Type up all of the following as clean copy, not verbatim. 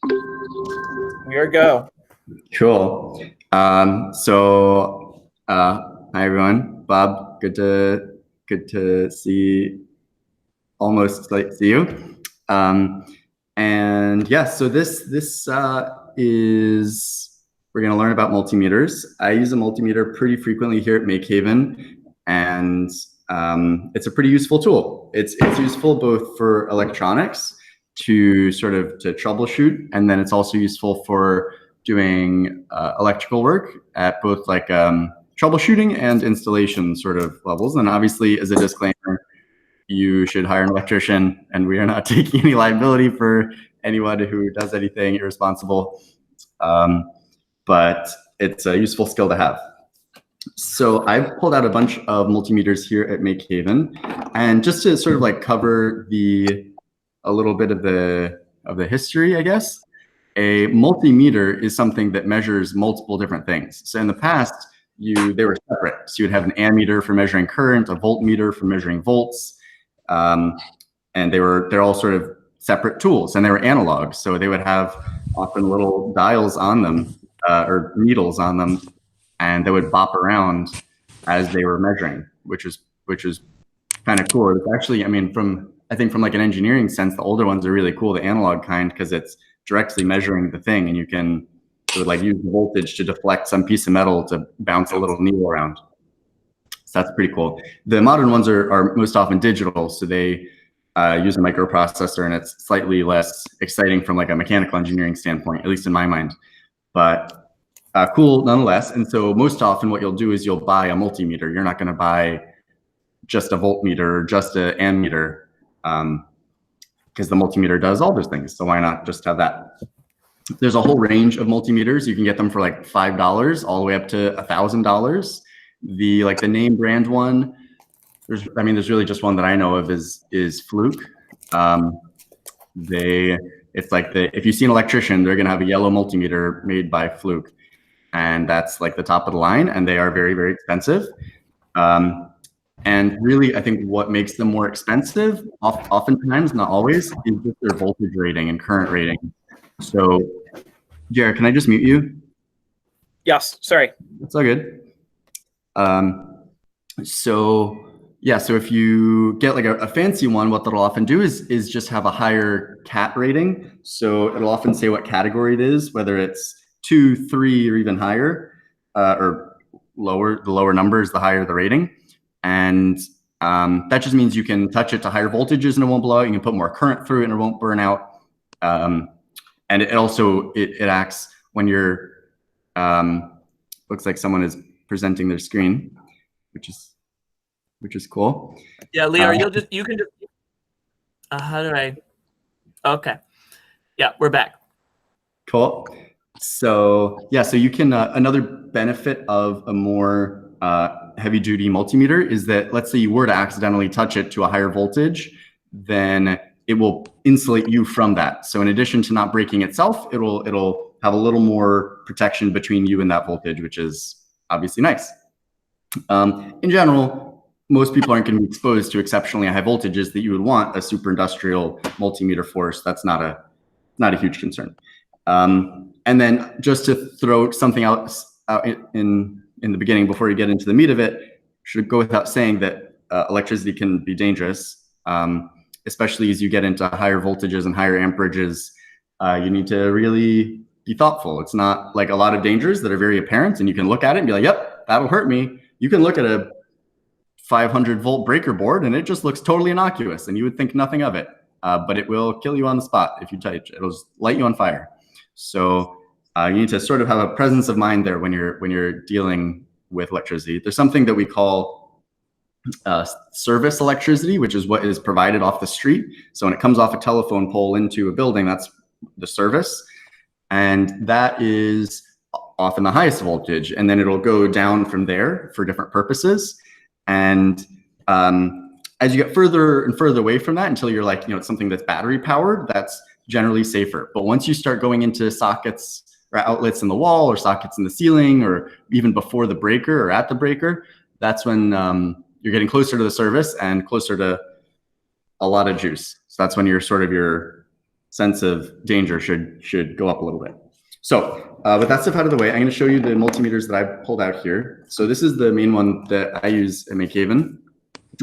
We are go. Cool. Hi everyone. Bob, good to see, almost like see you. And yeah, so this is, we're going to learn about multimeters. I use a multimeter pretty frequently here at MakeHaven, and it's a pretty useful tool. It's useful both for electronics to troubleshoot, and then it's also useful for doing electrical work at both like troubleshooting and installation sort of levels. And obviously, as a disclaimer, you should hire an electrician, and we are not taking any liability for anyone who does anything irresponsible. But it's a useful skill to have. So I've pulled out a bunch of multimeters here at MakeHaven, and just to sort of like cover a little bit of the history, I guess. A multimeter is something that measures multiple different things. So in the past, they were separate. So you'd have an ammeter for measuring current, a voltmeter for measuring volts, and they're all sort of separate tools, and they were analog. So they would have often little dials on them, or needles on them, and they would bop around as they were measuring, which is kind of cool. It's actually, I mean, I think from like an engineering sense, the older ones are really cool, the analog kind, because it's directly measuring the thing, and you can like use the voltage to deflect some piece of metal to bounce a little needle around. So that's pretty cool. The modern ones are most often digital, so they use a microprocessor, and it's slightly less exciting from like a mechanical engineering standpoint, at least in my mind, but cool nonetheless. And so most often what you'll do is you'll buy a multimeter. You're not going to buy just a voltmeter or just an ammeter, because the multimeter does all those things. So why not just have that? There's a whole range of multimeters. You can get them for like $5 all the way up to $1,000. The name brand one, there's really just one that I know of is Fluke. It's like if you see an electrician, they're gonna have a yellow multimeter made by Fluke, and that's like the top of the line, and they are very, very expensive. And really, I think what makes them more expensive, oftentimes, not always, is just their voltage rating and current rating. So, Jared, can I just mute you? Yes, sorry. It's all good. So if you get like a fancy one, what that'll often do is just have a higher cat rating. So it'll often say what category it is, whether it's 2, 3, or even higher, or lower. The lower numbers, the higher the rating. And that just means you can touch it to higher voltages and it won't blow out. You can put more current through it and it won't burn out. And it also acts when you're, looks like someone is presenting their screen, which is cool. Yeah, Leo, you can just, how do I, okay. Yeah, we're back. Cool. So yeah, so you can, another benefit of a more heavy duty multimeter is that, let's say you were to accidentally touch it to a higher voltage, then it will insulate you from that. So in addition to not breaking itself, it'll have a little more protection between you and that voltage, which is obviously nice. In general, most people aren't going to be exposed to exceptionally high voltages that you would want a super industrial multimeter for. So that's not a huge concern. And then just to throw something out in the beginning before you get into the meat of it, should go without saying that electricity can be dangerous, especially as you get into higher voltages and higher amperages. You need to really be thoughtful. It's not like a lot of dangers that are very apparent, and you can look at it and be like, yep, that'll hurt me. You can look at a 500 volt breaker board and it just looks totally innocuous and you would think nothing of it, but it will kill you on the spot if you touch it. It'll just light you on fire. So you need to sort of have a presence of mind there when you're dealing with electricity. There's something that we call service electricity, which is what is provided off the street. So when it comes off a telephone pole into a building, that's the service. And that is often the highest voltage. And then it'll go down from there for different purposes. And as you get further and further away from that until you're like, it's something that's battery powered, that's generally safer. But once you start going into sockets or outlets in the wall or sockets in the ceiling, or even before the breaker or at the breaker, that's when you're getting closer to the service and closer to a lot of juice. So that's when your sense of danger should go up a little bit. So with that stuff out of the way, I'm going to show you the multimeters that I've pulled out here. So this is the main one that I use at MakeHaven.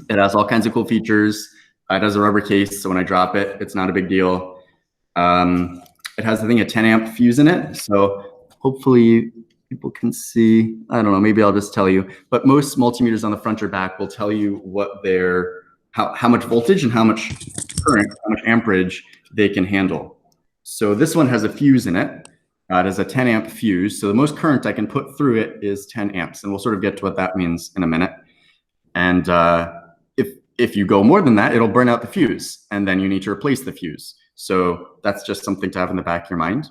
It has all kinds of cool features. It has a rubber case, so when I drop it, it's not a big deal. It has, I think, a 10 amp fuse in it. So hopefully people can see. I don't know, maybe I'll just tell you. But most multimeters on the front or back will tell you what their, how much voltage and how much current, how much amperage they can handle. So this one has a fuse in it. It has a 10 amp fuse. So the most current I can put through it is 10 amps. And we'll sort of get to what that means in a minute. And if you go more than that, it'll burn out the fuse. And then you need to replace the fuse. So that's just something to have in the back of your mind.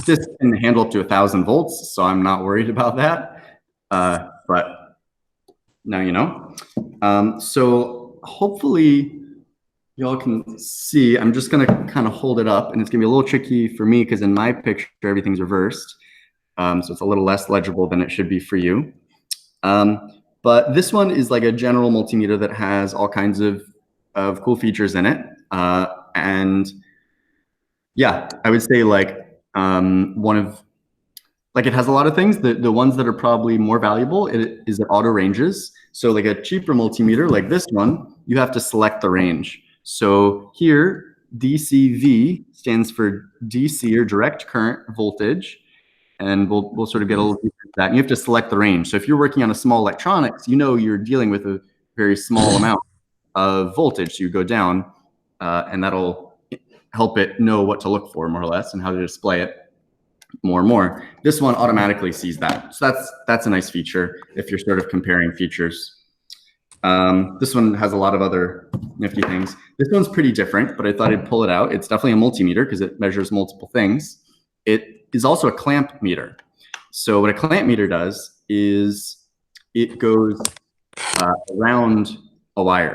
This can handle up to 1,000 volts. So I'm not worried about that. But now you know. So hopefully y'all can see. I'm just going to kind of hold it up, and it's going to be a little tricky for me because in my picture everything's reversed, so it's a little less legible than it should be for you. But this one is like a general multimeter that has all kinds of cool features in it, and yeah, I would say like it has a lot of things. The ones that are probably more valuable is it auto ranges. So like a cheaper multimeter like this one, you have to select the range. So here, DCV stands for DC, or direct current voltage. And we'll sort of get a little deeper into that. And you have to select the range. So if you're working on a small electronics, you know you're dealing with a very small amount of voltage. So you go down, and that'll help it know what to look for, more or less, and how to display it more and more. This one automatically sees that. So that's a nice feature if you're sort of comparing features. This one has a lot of other nifty things. This one's pretty different, but I thought I'd pull it out. It's definitely a multimeter because it measures multiple things. It is also a clamp meter. So what a clamp meter does is it goes around a wire.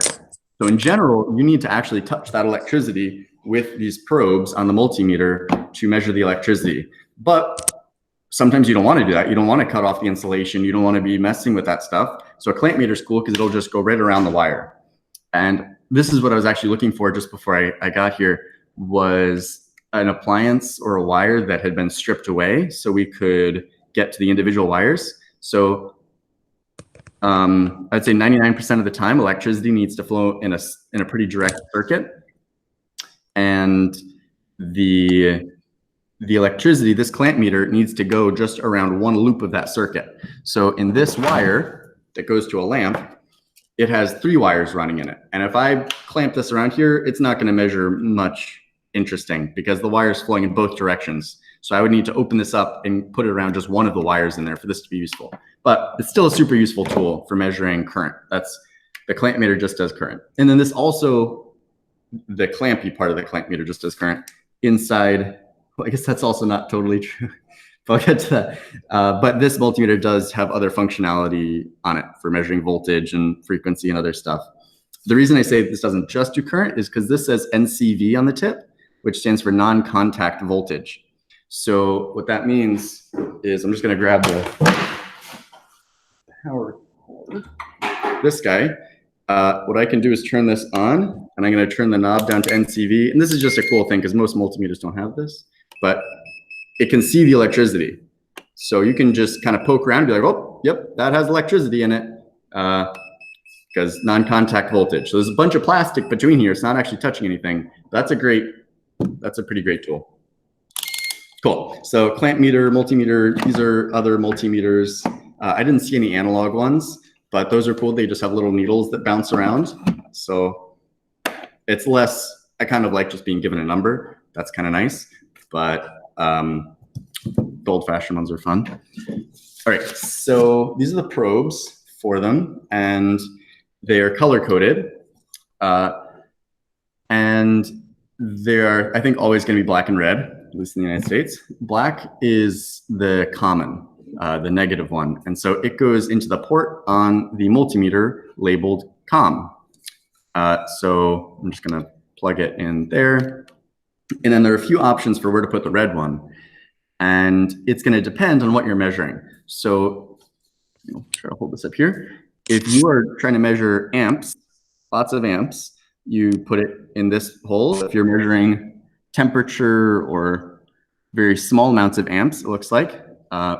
So in general, you need to actually touch that electricity with these probes on the multimeter to measure the electricity. But sometimes you don't want to do that. You don't want to cut off the insulation. You don't want to be messing with that stuff. So a clamp meter is cool because it'll just go right around the wire. And this is what I was actually looking for just before I got here, was an appliance or a wire that had been stripped away so we could get to the individual wires. So I'd say 99% of the time, electricity needs to flow in a pretty direct circuit. And the electricity, this clamp meter, needs to go just around one loop of that circuit. So in this wire that goes to a lamp, it has 3 wires running in it. And if I clamp this around here, it's not going to measure much interesting because the wire is flowing in both directions. So I would need to open this up and put it around just one of the wires in there for this to be useful. But it's still a super useful tool for measuring current. That's the clamp meter just does current. And then this also, the clampy part of the clamp meter just does current inside. Well, I guess that's also not totally true, but I'll get to that. But this multimeter does have other functionality on it for measuring voltage and frequency and other stuff. The reason I say this doesn't just do current is because this says NCV on the tip, which stands for non-contact voltage. So what that means is, I'm just going to grab the power cord. This guy. What I can do is turn this on, and I'm going to turn the knob down to NCV. And this is just a cool thing because most multimeters don't have this, but it can see the electricity. So you can just kind of poke around and be like, oh, yep, that has electricity in it because non-contact voltage. So there's a bunch of plastic between here. It's not actually touching anything. That's a pretty great tool. Cool. So clamp meter, multimeter, these are other multimeters. I didn't see any analog ones, but those are cool. They just have little needles that bounce around. So it's less, I kind of like just being given a number. That's kind of nice. But the old-fashioned ones are fun. All right, so these are the probes for them, and they are color-coded. And they're, I think, always going to be black and red, at least in the United States. Black is the common, the negative one. And so it goes into the port on the multimeter labeled COM. So I'm just going to plug it in there. And then there are a few options for where to put the red one. And it's going to depend on what you're measuring. So I'll try to hold this up here. If you are trying to measure amps, lots of amps, you put it in this hole. If you're measuring temperature or very small amounts of amps, it looks like,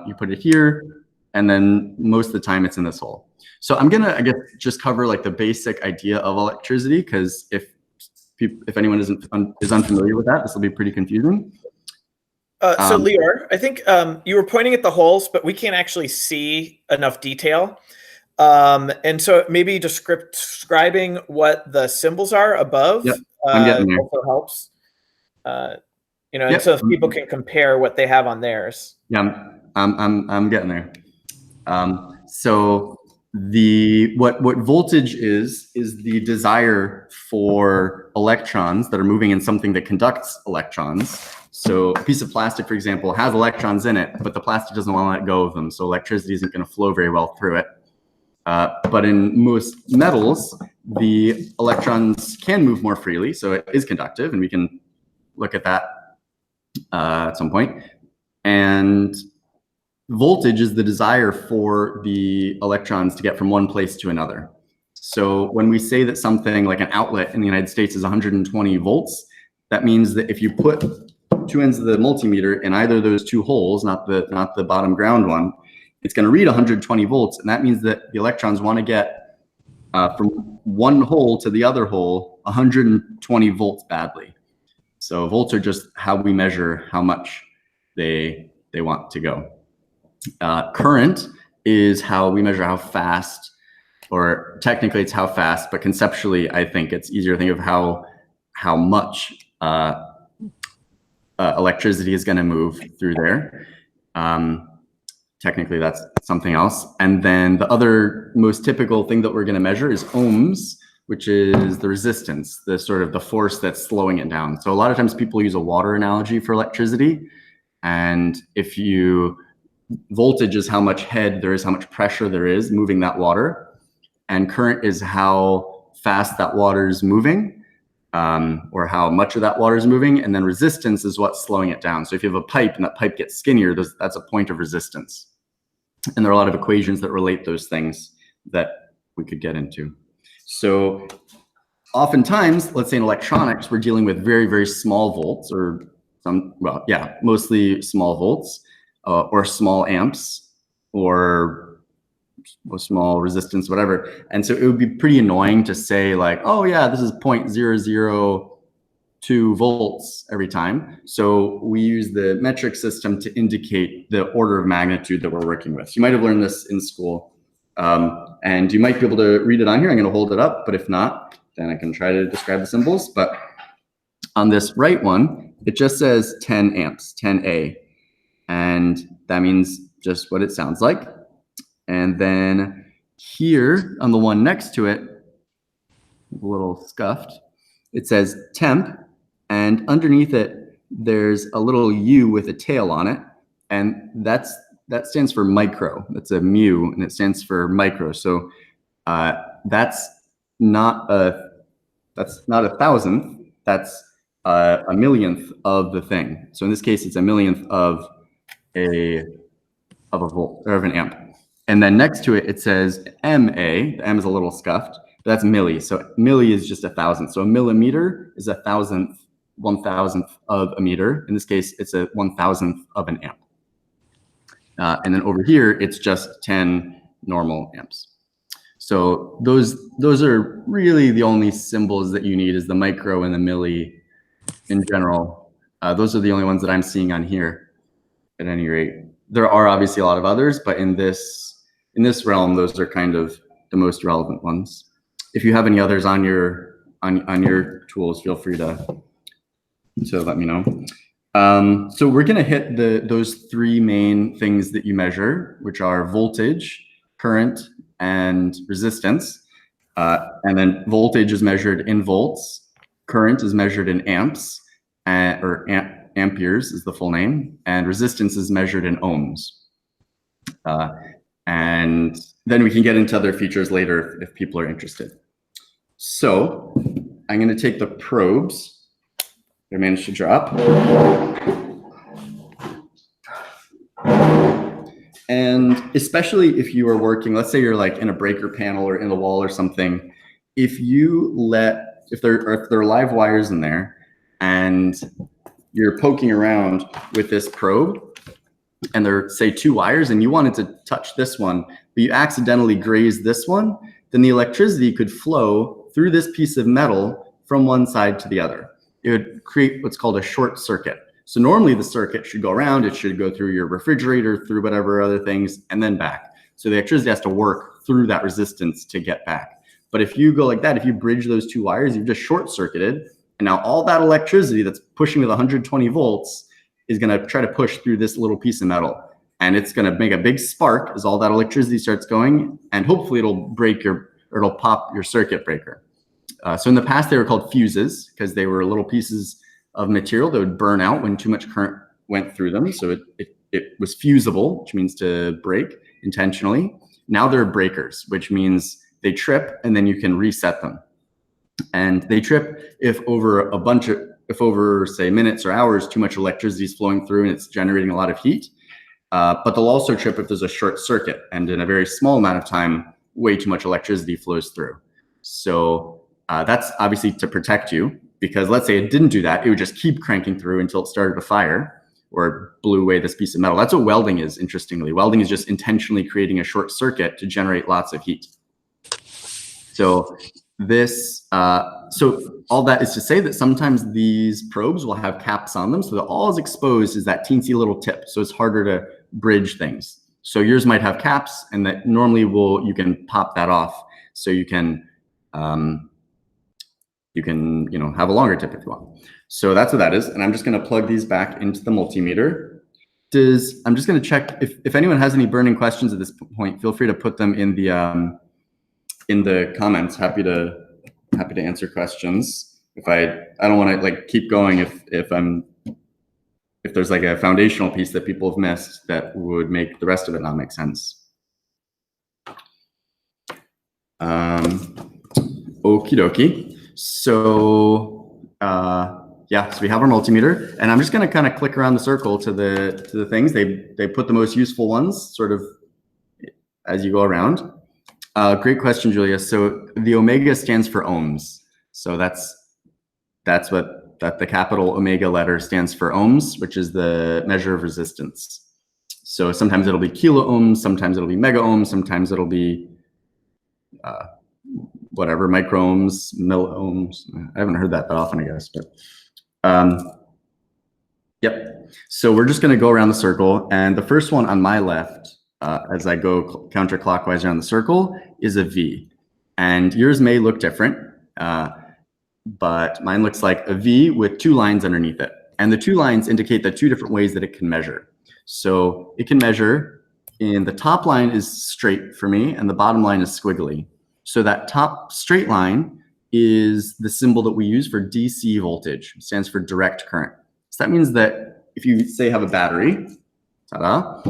you put it here, and then most of the time it's in this hole. So I'm gonna, I guess, just cover like the basic idea of electricity, because if anyone is unfamiliar with that, this will be pretty confusing. So Lior, I think you were pointing at the holes, but we can't actually see enough detail. And so maybe describing what the symbols are above I'm getting there. also helps. You know, Yep. and so if people can compare what they have on theirs. Yeah, I'm getting there. So what voltage is the desire for electrons that are moving in something that conducts electrons. So a piece of plastic, for example, has electrons in it, but the plastic doesn't want to let go of them. So electricity isn't going to flow very well through it. But in most metals, the electrons can move more freely. So it is conductive, and we can look at that at some point. And voltage is the desire for the electrons to get from one place to another. So when we say that something like an outlet in the United States is 120 volts, that means that if you put two ends of the multimeter in either of those two holes, not the bottom ground one, it's going to read 120 volts. And that means that the electrons want to get from one hole to the other hole 120 volts badly. So volts are just how we measure how much they want to go. Current is how we measure how fast, or technically it's how fast, but conceptually I think it's easier to think of how much electricity is going to move through there. Technically that's something else. And then the other most typical thing that we're going to measure is ohms, which is the resistance, the sort of the force that's slowing it down. So a lot of times people use a water analogy for electricity. And if voltage is how much head there is, how much pressure there is moving that water. And current is how fast that water is moving, or how much of that water is moving. And then resistance is what's slowing it down. So if you have a pipe and that pipe gets skinnier, that's a point of resistance. And there are a lot of equations that relate those things that we could get into. So oftentimes, let's say in electronics, we're dealing with very, very small volts, or mostly small volts, or small amps, or small resistance, whatever. And so it would be pretty annoying to say like, oh yeah, this is 0.002 volts every time. So we use the metric system to indicate the order of magnitude that we're working with. You might have learned this in school, and you might be able to read it on here. I'm going to hold it up, but if not, then I can try to describe the symbols. But on this right one, it just says 10 amps, 10A. And that means just what it sounds like. And then here on the one next to it, a little scuffed, it says temp. And underneath it, there's a little U with a tail on it. And that stands for micro. That's a mu, and it stands for micro. So that's not a thousandth. That's a millionth of the thing. So in this case, it's a millionth of a volt, or of an amp. And then next to it, it says MA. The M is a little scuffed, but that's milli. So milli is just a thousandth. So a millimeter is a thousandth, 1,000th of a meter. In this case, it's a 1,000th of an amp. And then over here, it's just 10 normal amps. So those are really the only symbols that you need, is the micro and the milli in general. Those are the only ones that I'm seeing on here at any rate. There are obviously a lot of others, but in this realm, those are kind of the most relevant ones. If you have any others on your tools, feel free to let me know. So we're going to hit those three main things that you measure, which are voltage, current, and resistance. And then voltage is measured in volts, current is measured in amps, amperes is the full name, and resistance is measured in ohms. And then we can get into other features later if people are interested. So I'm going to take the probes. I managed to drop. And especially if you are working, let's say you're like in a breaker panel or in the wall or something, if you let if there are live wires in there, and you're poking around with this probe, and there are, say, 2 wires, and you wanted to touch this one, but you accidentally graze this one, then the electricity could flow through this piece of metal from one side to the other. It would create what's called a short circuit. So normally the circuit should go around, it should go through your refrigerator, through whatever other things, and then back. So the electricity has to work through that resistance to get back. But if you go like that, if you bridge those 2 wires, you've just short circuited, and now all that electricity that's pushing with 120 volts is going to try to push through this little piece of metal, and it's going to make a big spark as all that electricity starts going, and hopefully it'll pop your circuit breaker. So in the past they were called fuses because they were little pieces of material that would burn out when too much current went through them. So it was fusible, which means to break intentionally. Now they're breakers, which means they trip and then you can reset them. And they trip if over say minutes or hours, too much electricity is flowing through and it's generating a lot of heat. But they'll also trip if there's a short circuit, and in a very small amount of time, way too much electricity flows through. So that's obviously to protect you, because let's say it didn't do that, it would just keep cranking through until it started a fire or blew away this piece of metal. That's what welding is, interestingly. Welding is just intentionally creating a short circuit to generate lots of heat. So this, so all that is to say that sometimes these probes will have caps on them, so that all is exposed is that teensy little tip. So it's harder to bridge things. So yours might have caps, and that normally you can pop that off, so you can have a longer tip if you want. So that's what that is, and I'm just going to plug these back into the multimeter. I'm just going to check if anyone has any burning questions at this point. Feel free to put them in the comments. Happy to answer questions. If I don't want to like keep going if there's like a foundational piece that people have missed that would make the rest of it not make sense. Okie dokie. So yeah, so we have our multimeter, and I'm just going to kind of click around the circle to the things. They put the most useful ones sort of as you go around. Great question, Julia. So the omega stands for ohms. So that's what the capital omega letter stands for, ohms, which is the measure of resistance. So sometimes it'll be kilo ohms, sometimes it'll be mega ohms, sometimes it'll be whatever, micro ohms, milli ohms. I haven't heard that often, I guess, but yep. So we're just going to go around the circle, and the first one on my left, as I go counterclockwise around the circle, is a V. And yours may look different, but mine looks like a V with 2 lines underneath it. And the 2 lines indicate the 2 different ways that it can measure. So it can measure, in the top line is straight for me, and the bottom line is squiggly. So that top straight line is the symbol that we use for DC voltage. It stands for direct current. So that means that if you, say, have a battery, ta-da,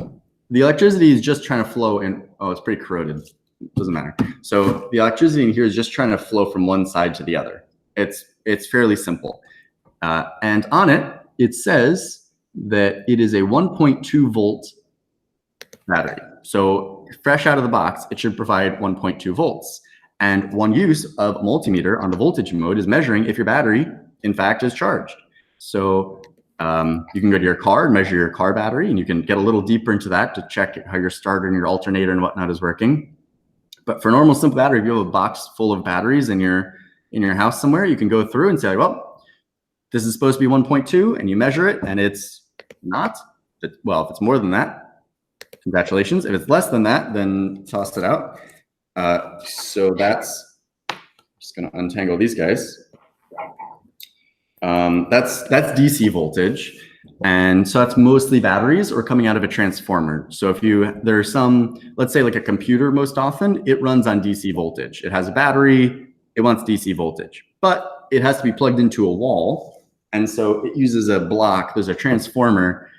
the electricity is just trying to flow in. Oh, it's pretty corroded. It doesn't matter. So the electricity in here is just trying to flow from one side to the other. It's fairly simple. And on it, it says that it is a 1.2 volt battery. So fresh out of the box, it should provide 1.2 volts. And one use of a multimeter on the voltage mode is measuring if your battery, in fact, is charged. So you can go to your car and measure your car battery, and you can get a little deeper into that to check how your starter and your alternator and whatnot is working. But for a normal simple battery, if you have a box full of batteries in your house somewhere, you can go through and say, well, this is supposed to be 1.2, and you measure it, and it's not. Well, if it's more than that, congratulations. If it's less than that, then toss it out. So that's, just going to untangle these guys. That's DC voltage, and so that's mostly batteries or coming out of a transformer. So if there's some, let's say like a computer, most often it runs on DC voltage. It has a battery, it wants DC voltage, but it has to be plugged into a wall, and so it uses a block. There's a transformer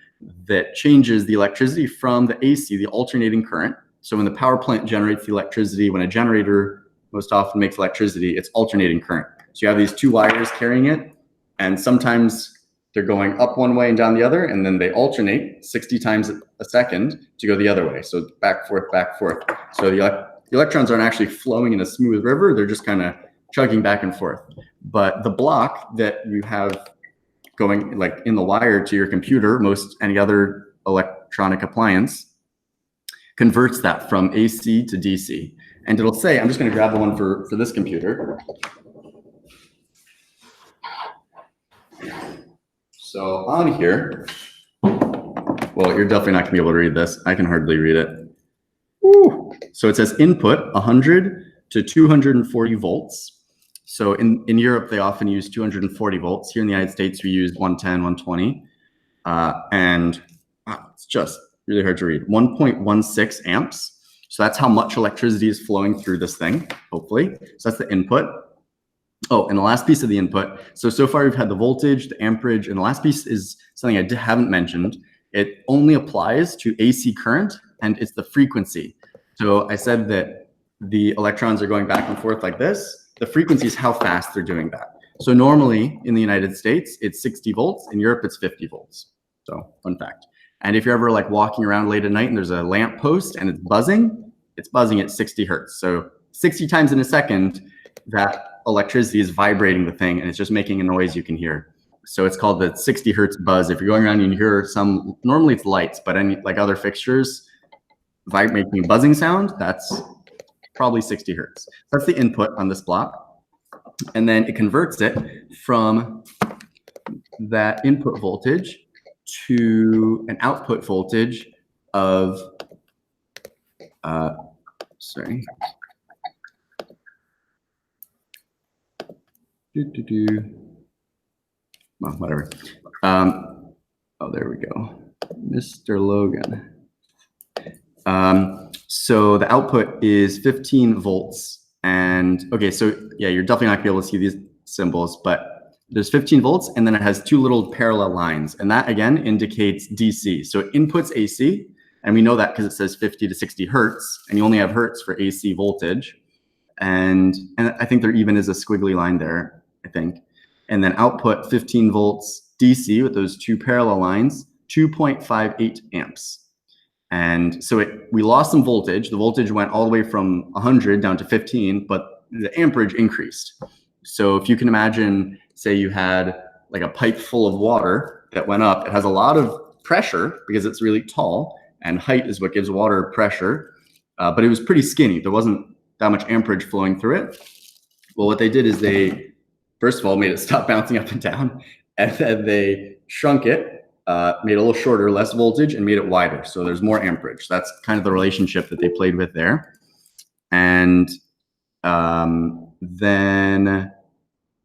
that changes the electricity from the AC, the alternating current. So when the power plant generates the electricity, when a generator most often makes electricity, it's alternating current. So you have these 2 wires carrying it, and sometimes they're going up one way and down the other, and then they alternate 60 times a second to go the other way. So back, forth, back, forth. So the electrons aren't actually flowing in a smooth river. They're just kind of chugging back and forth. But the block that you have going like in the wire to your computer, most any other electronic appliance, converts that from AC to DC. And it'll say, I'm just going to grab the one for this computer. So on here, well, you're definitely not going to be able to read this. I can hardly read it. Woo. So it says input 100 to 240 volts. So in Europe, they often use 240 volts. Here in the United States, we use 110, 120. And it's just really hard to read. 1.16 amps. So that's how much electricity is flowing through this thing, hopefully. So that's the input. Oh, and the last piece of the input. So far we've had the voltage, the amperage, and the last piece is something I haven't mentioned. It only applies to AC current, and it's the frequency. So I said that the electrons are going back and forth like this. The frequency is how fast they're doing that. So normally in the United States, it's 60 volts. In Europe, it's 50 volts. So fun fact. And if you're ever like walking around late at night and there's a lamp post and it's buzzing at 60 hertz. So 60 times in a second, that electricity is vibrating the thing and it's just making a noise you can hear. So it's called the 60 hertz buzz. If you're going around and you hear some, normally it's lights, but any like other fixtures making a buzzing sound, that's probably 60 hertz. That's the input on this block. And then it converts it from that input voltage to an output voltage of, sorry. Well, whatever. Oh, there we go. Mr. Logan. So the output is 15 volts. And okay, so yeah, you're definitely not gonna be able to see these symbols, but there's 15 volts and then it has two little parallel lines. And that again indicates DC. So it inputs AC, and we know that because it says 50 to 60 hertz, and you only have hertz for AC voltage. And I think there even is a squiggly line there, I think. And then output 15 volts DC with those two parallel lines, 2.58 amps. And so we lost some voltage. The voltage went all the way from 100 down to 15, but the amperage increased. So if you can imagine, say you had like a pipe full of water that went up, it has a lot of pressure because it's really tall, and height is what gives water pressure. But it was pretty skinny. There wasn't that much amperage flowing through it. Well, what they did is they, first of all, made it stop bouncing up and down, and then they shrunk it, made it a little shorter, less voltage, and made it wider. So there's more amperage. That's kind of the relationship that they played with there. And then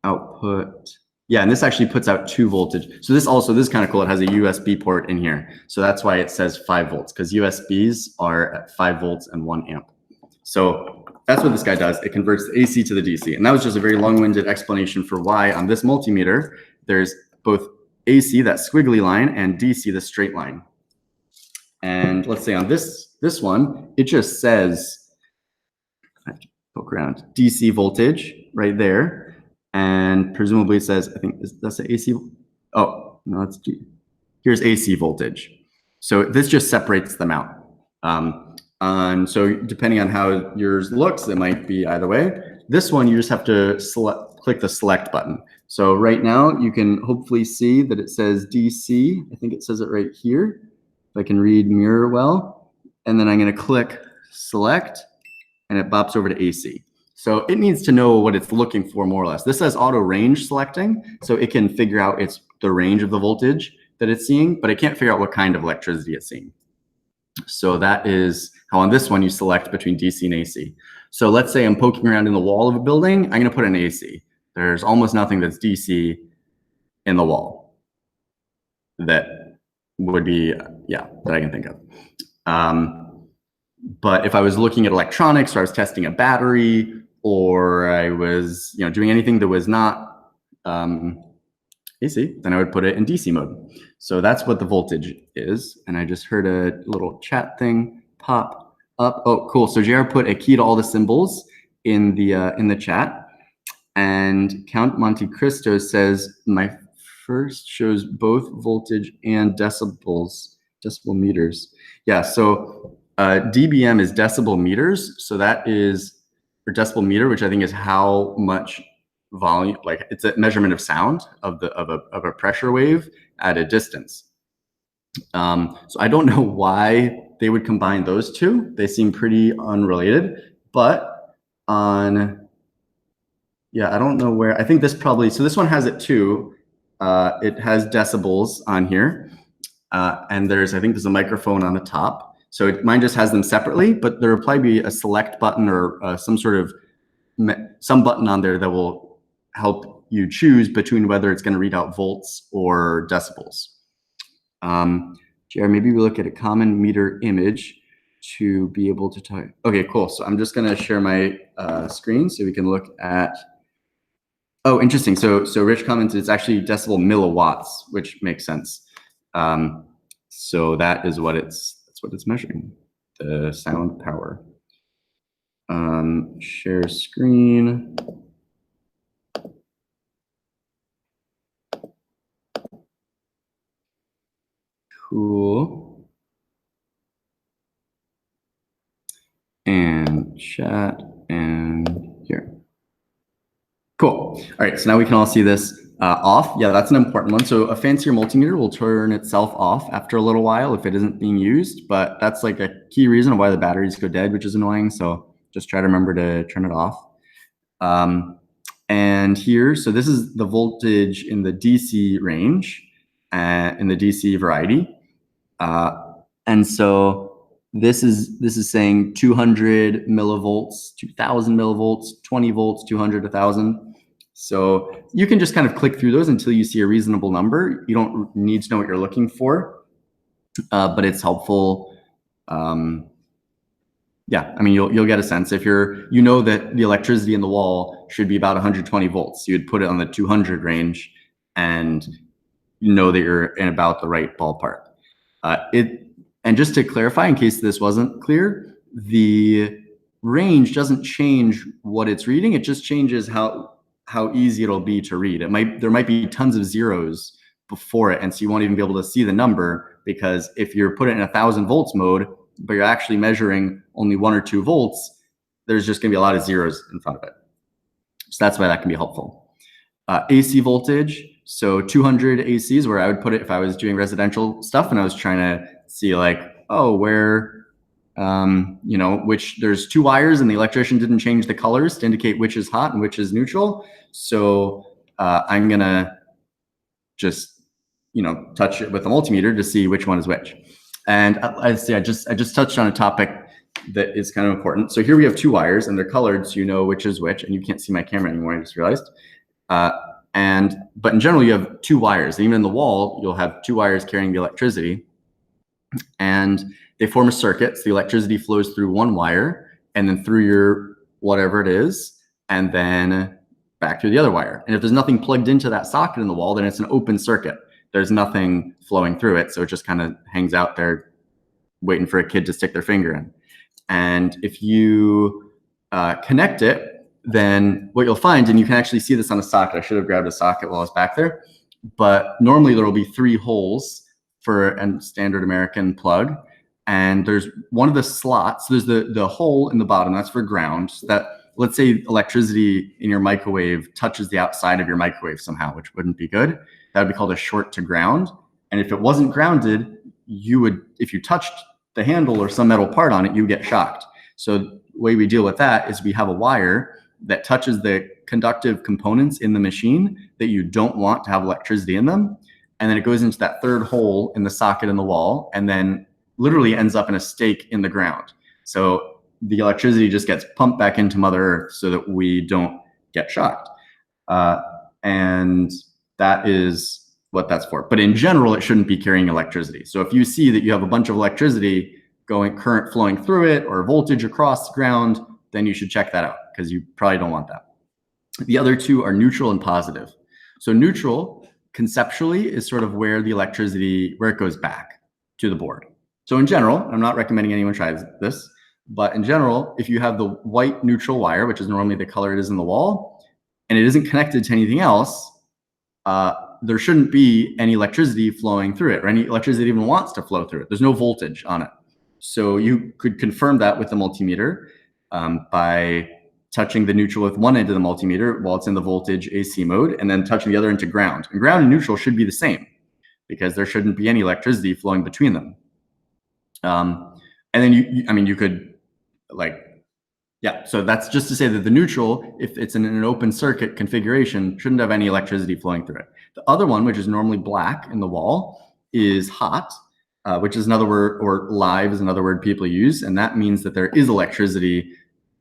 output, yeah, and this actually puts out 2 voltage. So this is kind of cool. It has a USB port in here. So that's why it says 5 volts, because USBs are at 5 volts and 1 amp. So that's what this guy does. It converts the AC to the DC. And that was just a very long-winded explanation for why on this multimeter, there's both AC, that squiggly line, and DC, the straight line. And let's say on this one, it just says, I have to poke around, DC voltage right there. And presumably it says, I think that's the AC. Oh, no, it's here's AC voltage. So this just separates them out. So depending on how yours looks, it might be either way. This one, you just have to click the select button. So right now you can hopefully see that it says DC. I think it says it right here, if I can read mirror well. And then I'm gonna click select, and it bops over to AC. So it needs to know what it's looking for more or less. This says auto range selecting, so it can figure out the range of the voltage that it's seeing, but it can't figure out what kind of electricity it's seeing. So that is how on this one you select between DC and AC. So let's say I'm poking around in the wall of a building, I'm gonna put an AC. There's almost nothing that's DC in the wall that would be, that I can think of. But if I was looking at electronics, or I was testing a battery, or I was doing anything that was not AC, then I would put it in DC mode. So that's what the voltage is. And I just heard a little chat thing pop up. Oh, cool. So JR put a key to all the symbols in the chat. And Count Monte Cristo says, my first shows both voltage and decibel meters. Yeah, so dBm is decibel meters. So that is or decibel meter, which I think is how much volume, like it's a measurement of sound of a pressure wave at a distance. So I don't know why they would combine those two. They seem pretty unrelated, but yeah, I don't know where. I think this probably, so this one has it too. It has decibels on here. And I think there's a microphone on the top. So mine just has them separately, but there will probably be a select button or some button on there that will help you choose between whether it's going to read out volts or decibels. Jared, maybe we look at a common meter image to be able to type. Okay, cool. So I'm just going to share my screen so we can look at. Oh, interesting. So Rich commented it's actually decibel milliwatts, which makes sense. So that is that's what it's measuring, the sound power. Share screen. Cool. And chat and here. Cool. All right, so now we can all see this off. Yeah, that's an important one. So a fancier multimeter will turn itself off after a little while if it isn't being used, but that's like a key reason why the batteries go dead, which is annoying. So just try to remember to turn it off. And here, so this is the voltage in the DC range, in the DC variety. And so this is saying 200 millivolts, 2000 millivolts, 20 volts, 200, 1000. So you can just kind of click through those until you see a reasonable number. You don't need to know what you're looking for, but it's helpful. Yeah, I mean, you'll get a sense if you know that the electricity in the wall should be about 120 volts. You'd put it on the 200 range, and you know that you're in about the right ballpark. And just to clarify, in case this wasn't clear, the range doesn't change what it's reading. It just changes how easy it'll be to read. There might be tons of zeros before it, and so you won't even be able to see the number, because if you're put it in 1000 volts mode, but you're actually measuring only 1 or 2 volts, there's just going to be a lot of zeros in front of it. So that's why that can be helpful. AC voltage, so 200 AC is where I would put it if I was doing residential stuff and I was trying to see like, oh, where, which there's 2 wires and the electrician didn't change the colors to indicate which is hot and which is neutral. So I'm going to just, touch it with a multimeter to see which one is which. And I just touched on a topic that is kind of important. So here we have 2 wires and they're colored, so you know which is which, and you can't see my camera anymore, I just realized. But in general, you have 2 wires. And even in the wall, you'll have 2 wires carrying the electricity, and they form a circuit. So the electricity flows through 1 wire and then through your whatever it is, and then back through the other wire. And if there's nothing plugged into that socket in the wall, then it's an open circuit. There's nothing flowing through it. So it just kind of hangs out there waiting for a kid to stick their finger in. And if you connect it, then what you'll find, and you can actually see this on a socket. I should have grabbed a socket while I was back there. But normally there will be 3 holes for a standard American plug. And there's one of the slots. There's the hole in the bottom. That's for ground. So that, let's say electricity in your microwave touches the outside of your microwave somehow, which wouldn't be good. That would be called a short to ground. And if it wasn't grounded, if you touched the handle or some metal part on it, you would get shocked. So the way we deal with that is we have a wire that touches the conductive components in the machine that you don't want to have electricity in them. And then it goes into that 3rd hole in the socket in the wall, and then literally ends up in a stake in the ground. So the electricity just gets pumped back into Mother Earth so that we don't get shocked. And that is what that's for. But in general, it shouldn't be carrying electricity. So if you see that you have a bunch of electricity current flowing through it, or voltage across the ground, then you should check that out, because you probably don't want that. The other 2 are neutral and positive. So neutral, conceptually, is sort of where it goes back to the board. So in general, I'm not recommending anyone try this, but in general, if you have the white neutral wire, which is normally the color it is in the wall, and it isn't connected to anything else, there shouldn't be any electricity flowing through it, or any electricity that even wants to flow through it. There's no voltage on it. So you could confirm that with the multimeter by touching the neutral with one end of the multimeter while it's in the voltage AC mode, and then touching the other end to ground. And ground and neutral should be the same because there shouldn't be any electricity flowing between them. And then you could so that's just to say that the neutral, if it's in an open circuit configuration, shouldn't have any electricity flowing through it. The other one, which is normally black in the wall, is hot, which is another word, or live is another word people use, and that means that there is electricity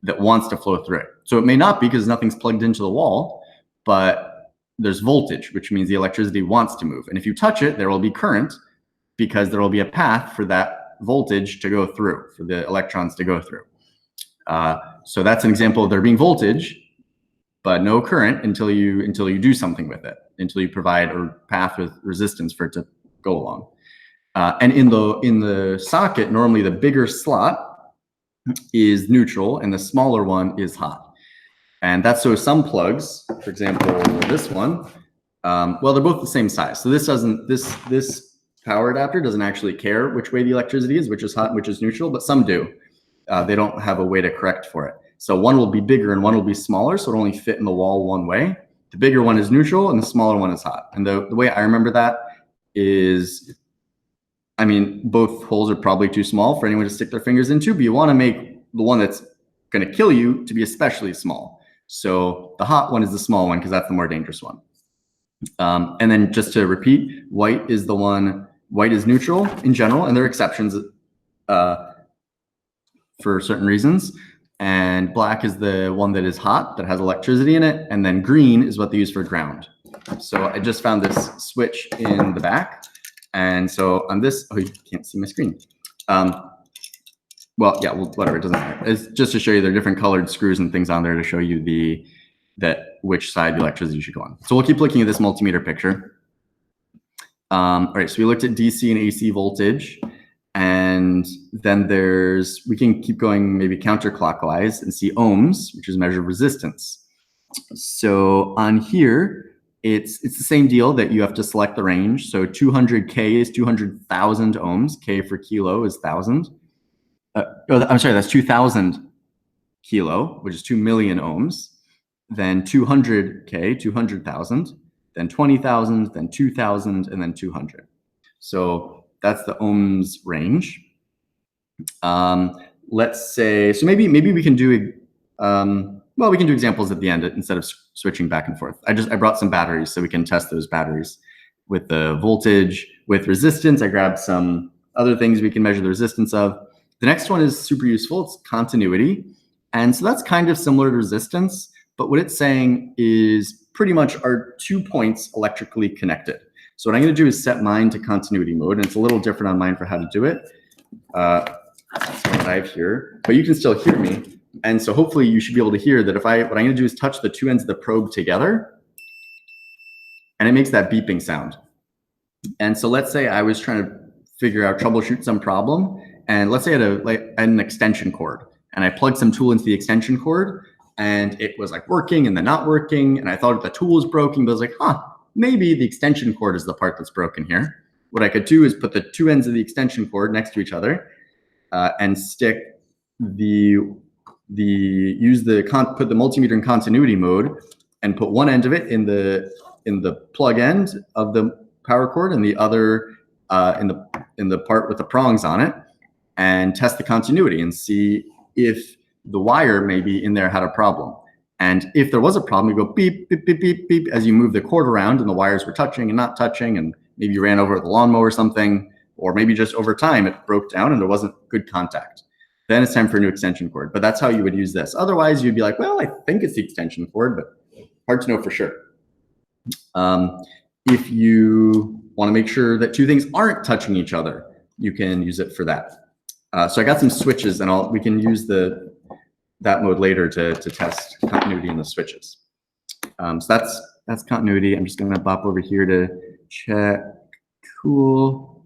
that wants to flow through it. So it may not be because nothing's plugged into the wall, but there's voltage, which means the electricity wants to move. And if you touch it, there will be current because there will be a path for that voltage to go through, for the electrons to go through. So that's an example of there being voltage, but no current until you do something with it, until you provide a path with resistance for it to go along. And in the socket, normally the bigger slot is neutral and the smaller one is hot. And that's so some plugs, for example, this one, well, they're both the same size. So this power adapter doesn't actually care which way the electricity is, which is hot and which is neutral, but some do. They don't have a way to correct for it. So one will be bigger and one will be smaller, so it'll only fit in the wall one way. The bigger one is neutral and the smaller one is hot. And the way I remember that is, both holes are probably too small for anyone to stick their fingers into, but you want to make the one that's going to kill you to be especially small. So the hot one is the small one because that's the more dangerous one. And then just to repeat, white is neutral in general, and there are exceptions for certain reasons. And black is the one that is hot, that has electricity in it. And then green is what they use for ground. So I just found this switch in the back. And so on this, oh, you can't see my screen. Whatever, it doesn't matter. It's just to show you there are different colored screws and things on there to show you which side the electricity should go on. So we'll keep looking at this multimeter picture. All right, so we looked at DC and AC voltage. And then we can keep going maybe counterclockwise and see ohms, which is measured resistance. So on here, it's the same deal that you have to select the range. So 200K is 200,000 ohms. K for kilo is 1,000. I'm sorry, that's 2,000 kilo, which is 2 million ohms. Then 200K, 200,000. Then 20,000, then 2,000, and then 200. So that's the ohms range. Let's say, so maybe we can do, we can do examples at the end instead of switching back and forth. I brought some batteries so we can test those batteries with the voltage, with resistance. I grabbed some other things we can measure the resistance of. The next one is super useful. It's continuity. And so that's kind of similar to resistance, but what it's saying is pretty much are 2 points electrically connected. So what I'm going to do is set mine to continuity mode, and it's a little different on mine for how to do it. That's what I have here, but you can still hear me. And so hopefully you should be able to hear that what I'm going to do is touch the two ends of the probe together, and it makes that beeping sound. And so let's say I was trying to troubleshoot some problem, and let's say I had an extension cord, and I plugged some tool into the extension cord, and it was like working and then not working, and I thought the tool was broken, but I was like, maybe the extension cord is the part that's broken here. What I could do is put the two ends of the extension cord next to each other and stick put the multimeter in continuity mode and put one end of it in the plug end of the power cord and the other in the part with the prongs on it, and test the continuity and see if the wire maybe in there had a problem. And if there was a problem, you go beep, beep, beep, beep, beep as you move the cord around and the wires were touching and not touching, and maybe you ran over with a lawnmower or something, or maybe just over time it broke down and there wasn't good contact. Then it's time for a new extension cord. But that's how you would use this. Otherwise, you'd be like, well, I think it's the extension cord, but hard to know for sure. If you want to make sure that two things aren't touching each other, you can use it for that. So I got some switches, and we can use that mode later to test continuity in the switches. So that's continuity. I'm just going to bop over here to check. Cool.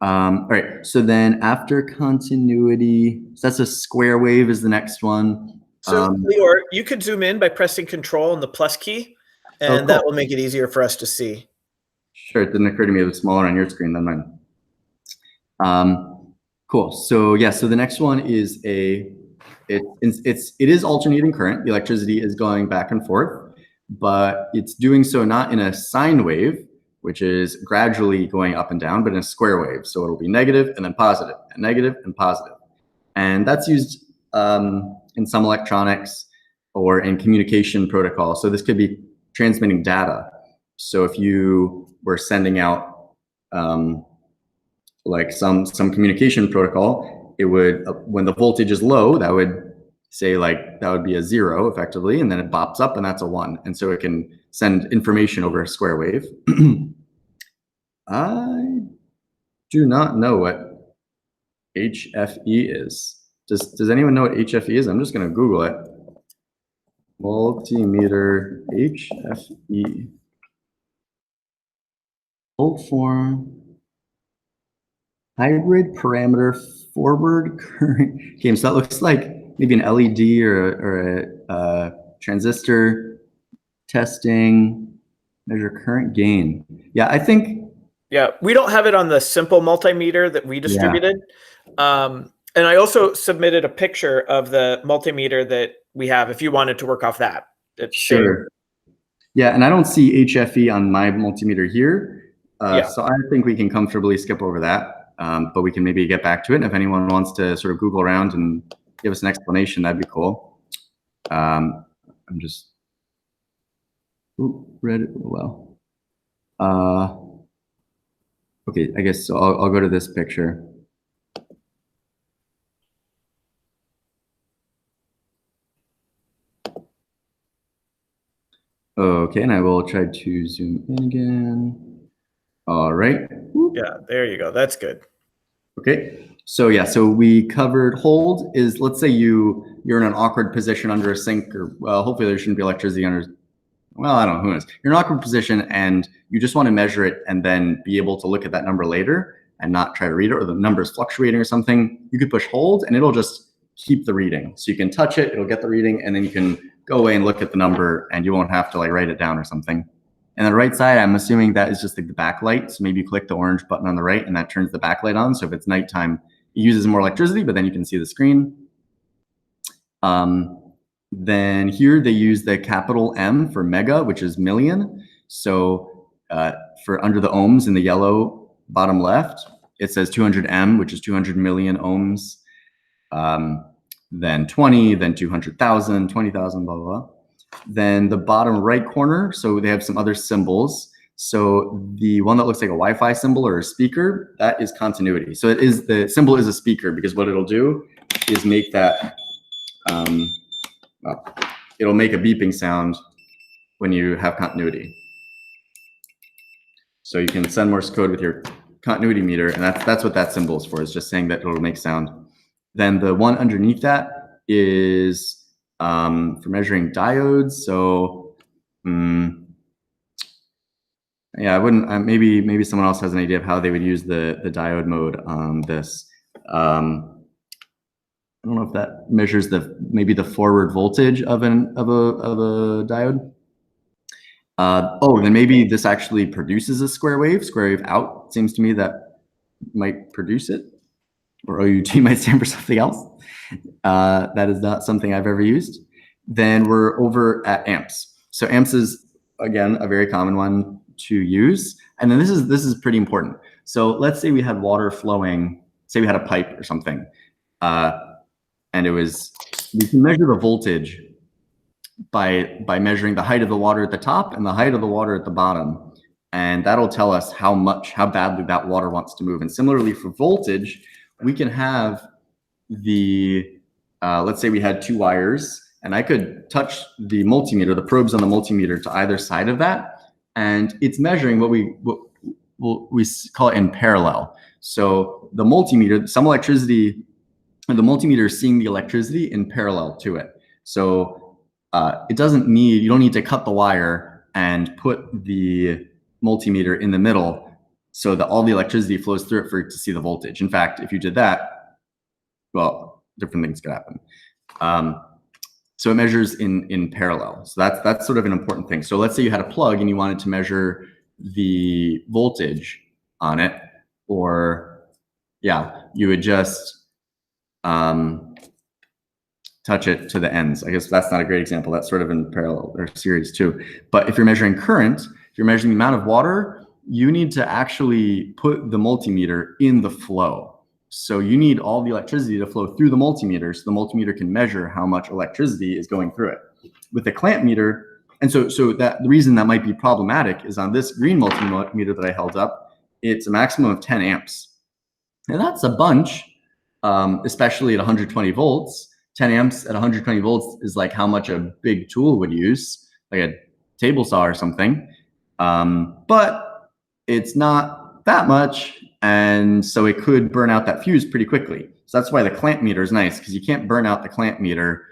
All right. So then after continuity, so that's a square wave is the next one. So Lior, you could zoom in by pressing Control and the plus key, and that will make it easier for us to see. Sure. It didn't occur to me it was smaller on your screen than mine. Cool. So yeah. So the next one is a it is alternating current. The electricity is going back and forth, but it's doing so not in a sine wave, which is gradually going up and down, but in a square wave. So it'll be negative and then positive, and negative and positive. And that's used in some electronics or in communication protocol. So this could be transmitting data. So if you were sending out like some communication protocol, it would, when the voltage is low, that would say like, that would be a 0 effectively, and then it bops up and that's a 1. And so it can send information over a square wave. I do not know what HFE is. Does anyone know what HFE is? I'm just gonna Google it. Multimeter HFE. Old form. Hybrid parameter forward current. Okay, so that looks like maybe an LED or a transistor testing, measure current gain. Yeah, I think. Yeah, we don't have it on the simple multimeter that we distributed. Yeah. And I also submitted a picture of the multimeter that we have if you wanted to work off that. Sure. Yeah, and I don't see HFE on my multimeter here. So I think we can comfortably skip over that. But we can maybe get back to it. And if anyone wants to sort of Google around and give us an explanation, that'd be cool. I'm just read it well. Okay, I guess so. I'll go to this picture. Okay, and I will try to zoom in again. All right. Yeah, there you go. That's good. Okay. So yeah, so we covered hold is, let's say you're in an awkward position under a sink, or well, hopefully there shouldn't be electricity under, well, I don't know, who knows. You're in an awkward position and you just want to measure it and then be able to look at that number later and not try to read it, or the number is fluctuating or something. You could push hold and it'll just keep the reading. So you can touch it, it'll get the reading, and then you can go away and look at the number and you won't have to like write it down or something. And on the right side, I'm assuming that is just like the backlight. So maybe you click the orange button on the right and that turns the backlight on. So if it's nighttime, it uses more electricity, but then you can see the screen. Then here they use the capital M for mega, which is million. So for under the ohms in the yellow bottom left, it says 200 M, which is 200 million ohms. Then 20, then 200,000, 20,000, blah, blah, blah. Then the bottom right corner, so they have some other symbols. So the one that looks like a Wi-Fi symbol or a speaker, that is continuity. So it is, the symbol is a speaker, because what it'll do is make that, well, it'll make a beeping sound when you have continuity. So you can send Morse code with your continuity meter, and that's what that symbol is for, is just saying that it'll make sound. Then the one underneath that is for measuring diodes. So yeah, I wouldn't, maybe someone else has an idea of how they would use the diode mode on this. I don't know if that measures maybe the forward voltage of a diode. Oh, then maybe this actually produces a square wave out. Seems to me that might produce it, or OUT might stand for something else. That is not something I've ever used. Then we're over at amps. So amps is, again, a very common one to use. And then this is pretty important. So let's say we had water flowing, say we had a pipe or something, and we can measure the voltage by measuring the height of the water at the top and the height of the water at the bottom. And that'll tell us how badly that water wants to move. And similarly for voltage, we can have let's say we had 2 wires, and I could touch the multimeter, the probes on the multimeter to either side of that, and it's measuring what we call it in parallel. So the multimeter, some electricity, the multimeter is seeing the electricity in parallel to it. So you don't need to cut the wire and put the multimeter in the middle so that all the electricity flows through it for it to see the voltage. In fact, if you did that, well, different things could happen. So it measures in parallel. So that's sort of an important thing. So let's say you had a plug and you wanted to measure the voltage on it, or yeah, you would just touch it to the ends. I guess that's not a great example. That's sort of in parallel or series too. But if you're measuring current, if you're measuring the amount of water, you need to actually put the multimeter in the flow. So you need all the electricity to flow through the multimeter, so the multimeter can measure how much electricity is going through it. With the clamp meter, and so that the reason that might be problematic is on this green multimeter that I held up, it's a maximum of 10 amps. And that's a bunch, especially at 120 volts. 10 amps at 120 volts is like how much a big tool would use, like a table saw or something. But it's not that much, and so it could burn out that fuse pretty quickly. So that's why the clamp meter is nice, because you can't burn out the clamp meter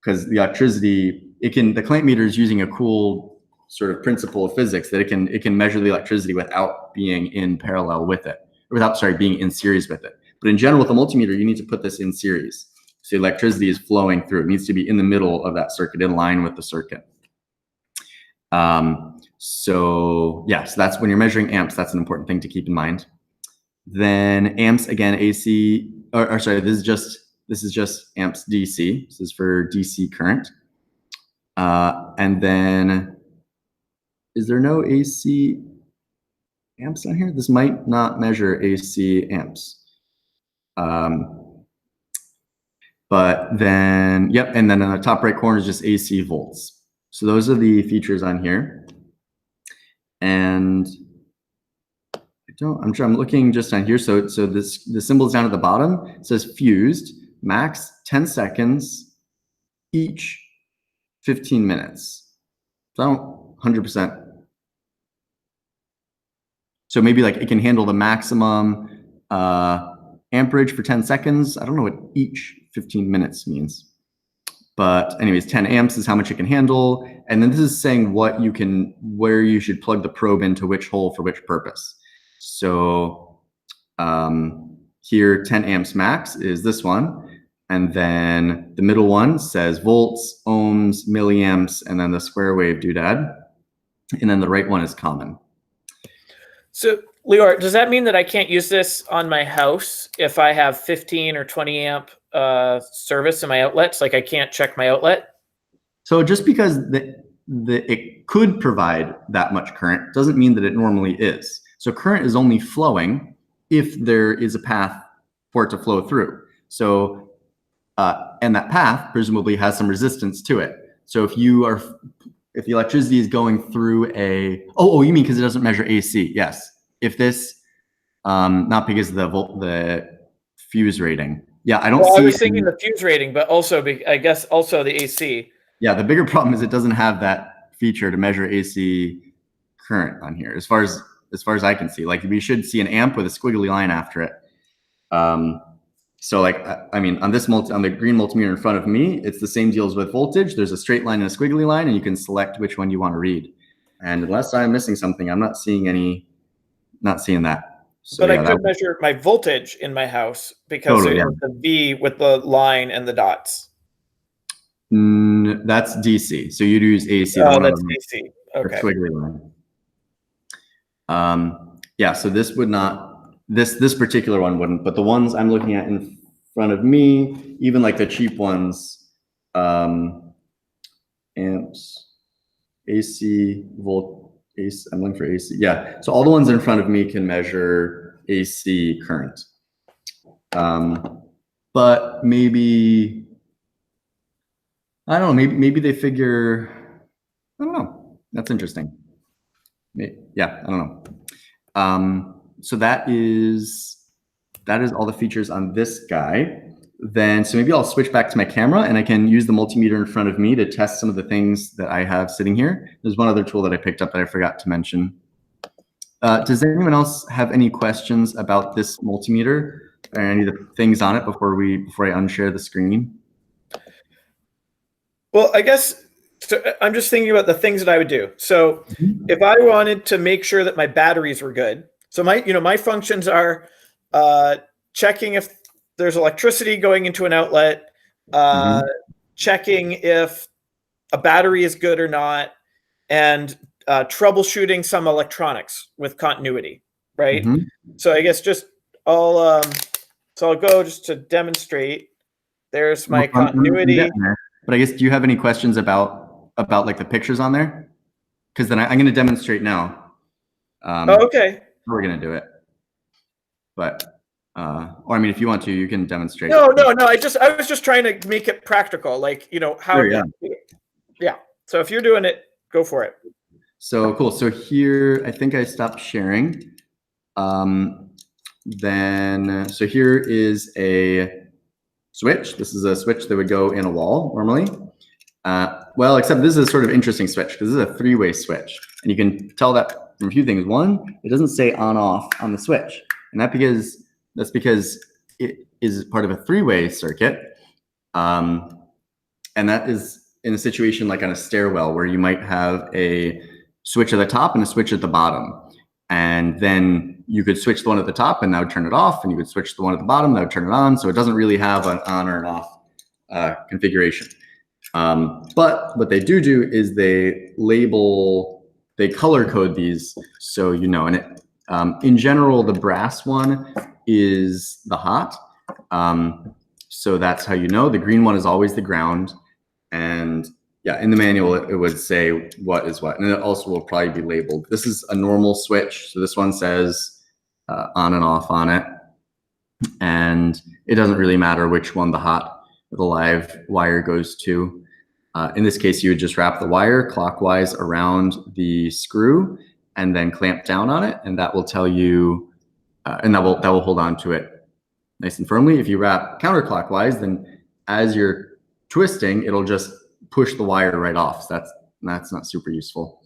because the electricity, the clamp meter is using a cool sort of principle of physics that it can measure the electricity without being in parallel with it, or without, sorry, being in series with it. But in general, with a multimeter, you need to put this in series. So electricity is flowing through. It needs to be in the middle of that circuit, in line with the circuit. So that's when you're measuring amps, that's an important thing to keep in mind. Then amps, again, AC, or sorry, this is just amps DC. This is for DC current. And then, is there no AC amps on here? This might not measure AC amps. But then, yep, and then in the top right corner is just AC volts. So those are the features on here. And I'm looking just on here. So the symbol's down at the bottom. It says fused, max 10 seconds, each 15 minutes. So I don't 100%. So maybe like it can handle the maximum amperage for 10 seconds. I don't know what each 15 minutes means. But anyways, 10 amps is how much it can handle. And then this is saying where you should plug the probe into which hole for which purpose. So here, 10 amps max is this one. And then the middle one says volts, ohms, milliamps, and then the square wave doodad. And then the right one is common. So Lior, does that mean that I can't use this on my house if I have 15 or 20 amp service in my outlets? Like I can't check my outlet? So just because it could provide that much current doesn't mean that it normally is. So current is only flowing if there is a path for it to flow through. So, and that path presumably has some resistance to it. So if the electricity is going through you mean because it doesn't measure AC? Yes. If this, not because of the fuse rating. Yeah, I don't see. I was thinking the fuse rating, but also I guess also the AC. Yeah, the bigger problem is it doesn't have that feature to measure AC current on here, as far as I can see. Like we should see an amp with a squiggly line after it. So like, I mean, on the green multimeter in front of me, it's the same deal as with voltage. There's a straight line and a squiggly line, and you can select which one you want to read. And unless I'm missing something, I'm not seeing that. So, but I could measure my voltage in my house because it's the V with the line and the dots. That's DC. So you'd use AC. Oh, that's DC. Okay. Squiggly line. Yeah. So this would not. This particular one wouldn't. But the ones I'm looking at in front of me, even like the cheap ones, amps, AC, volt. I'm looking for AC. Yeah. So all the ones in front of me can measure AC current. But maybe, I don't know, maybe they figure, I don't know. That's interesting. Yeah, I don't know. So that is all the features on this guy. Then, so maybe I'll switch back to my camera and I can use the multimeter in front of me to test some of the things that I have sitting here. There's one other tool that I picked up that I forgot to mention. Does anyone else have any questions about this multimeter or any of the things on it before I unshare the screen? Well, I guess so I'm just thinking about the things that I would do. So if I wanted to make sure that my batteries were good, so my functions are checking if there's electricity going into an outlet, checking if a battery is good or not, and troubleshooting some electronics with continuity, right? So I guess I'll go just to demonstrate. There's my I'm continuity. getting there. But I guess, do you have any questions about like the pictures on there? Because then I'm going to demonstrate now. Oh, okay. We're going to do it. But, or I mean, if you want to, you can demonstrate. No. I was just trying to make it practical, like, you know, how. Sure, yeah. So if you're doing it, go for it. So cool. So here, I think I stopped sharing. Then, so here is a switch. This is a switch that would go in a wall normally. Well, except this is a sort of interesting switch because this is a three-way switch. And you can tell that from a few things. One, it doesn't say on off on the switch. And that's because it is part of a three-way circuit. And that is in a situation like on a stairwell where you might have a switch at the top and a switch at the bottom. And then you could switch the one at the top and that would turn it off, and you could switch the one at the bottom, that would turn it on. So it doesn't really have an on or an off configuration. But what they do is they color code these so you know. And in general, the brass one is the hot. So that's how you know. The green one is always the ground. And yeah, in the manual, it would say what is what. And it also will probably be labeled. This is a normal switch. So this one says on and off on it. And it doesn't really matter which one the hot or the live wire goes to. In this case, you would just wrap the wire clockwise around the screw and then clamp down on it. And that will tell you, and that will hold on to it nice and firmly. If you wrap counterclockwise, then as you're twisting, it'll just push the wire right off. So that's not super useful.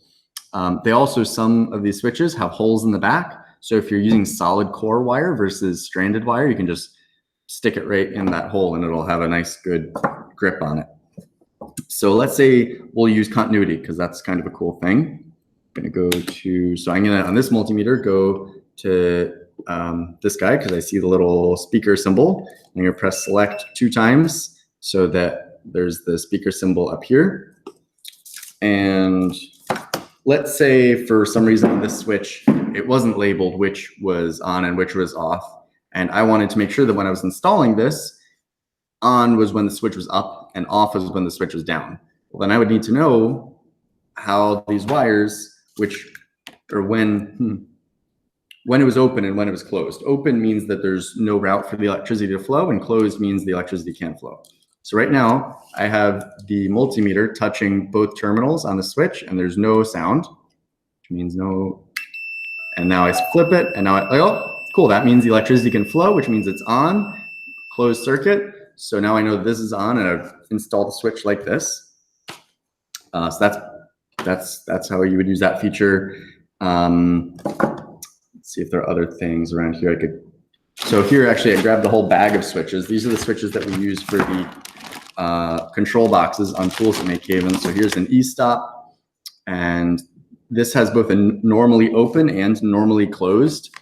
They also, some of these switches have holes in the back. So if you're using solid core wire versus stranded wire, you can just stick it right in that hole and it'll have a nice good grip on it. So let's say we'll use continuity because that's kind of a cool thing. I'm gonna go to, so I'm gonna, on this multimeter, go to this guy because I see the little speaker symbol. I'm gonna press select 2 times so that there's the speaker symbol up here. And let's say for some reason on this switch, it wasn't labeled which was on and which was off. And I wanted to make sure that when I was installing this, on was when the switch was up and off was when the switch was down. Well, then I would need to know how these wires, when it was open and when it was closed. Open means that there's no route for the electricity to flow, and closed means the electricity can't flow. So right now I have the multimeter touching both terminals on the switch and there's no sound, which means no. And now I flip it and now oh, cool. That means the electricity can flow, which means it's on, closed circuit. So now I know this is on and I've installed the switch like this. So that's how you would use that feature. Let's see if there are other things around here I could. So here, actually, I grabbed the whole bag of switches. These are the switches that we use for the control boxes on tools at MakeHaven. So here's an e-stop, and this has both a normally open and normally closed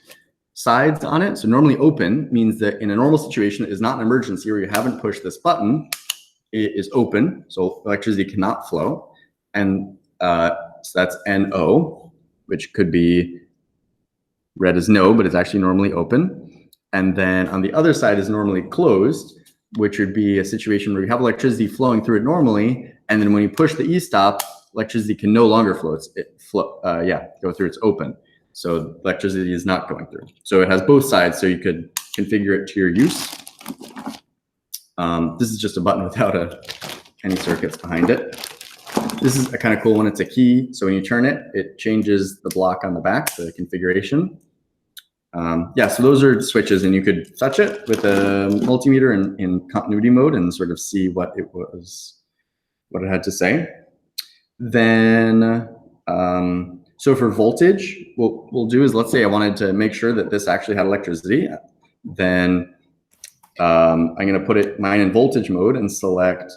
sides on it. So normally open means that in a normal situation, it is not an emergency where you haven't pushed this button. It is open, so electricity cannot flow. And so that's NO, which could be read as no, but it's actually normally open. And then on the other side is normally closed, which would be a situation where you have electricity flowing through it normally, and then when you push the e-stop, electricity can no longer flow. Go through. It's open, so electricity is not going through. So it has both sides, so you could configure it to your use. This is just a button without any circuits behind it. This is a kind of cool one. It's a key, so when you turn it, it changes the block on the back, the configuration. So those are switches, and you could touch it with a multimeter in continuity mode and sort of see what it had to say. Then, so for voltage, what we'll do is, let's say I wanted to make sure that this actually had electricity. Then I'm going to put mine in voltage mode and select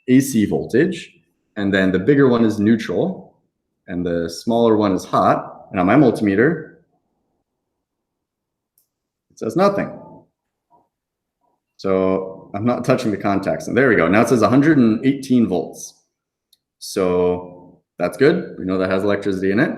AC voltage. And then the bigger one is neutral, and the smaller one is hot. And on my multimeter, it says nothing. So I'm not touching the contacts. And there we go. Now it says 118 volts. So that's good. We know that has electricity in it.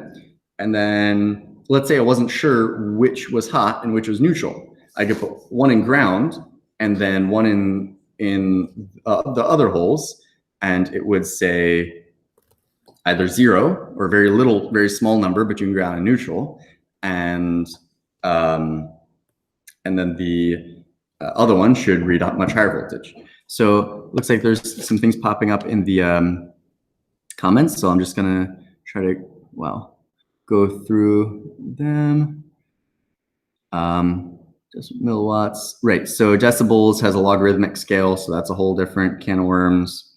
And then let's say I wasn't sure which was hot and which was neutral. I could put one in ground and then one in in the other holes, and it would say either 0 or very little, very small number between ground and neutral, and then the other one should read a much higher voltage. So looks like there's some things popping up in the comments. So I'm just gonna try to, go through them. Just milliwatts, right? So decibels has a logarithmic scale, so that's a whole different can of worms.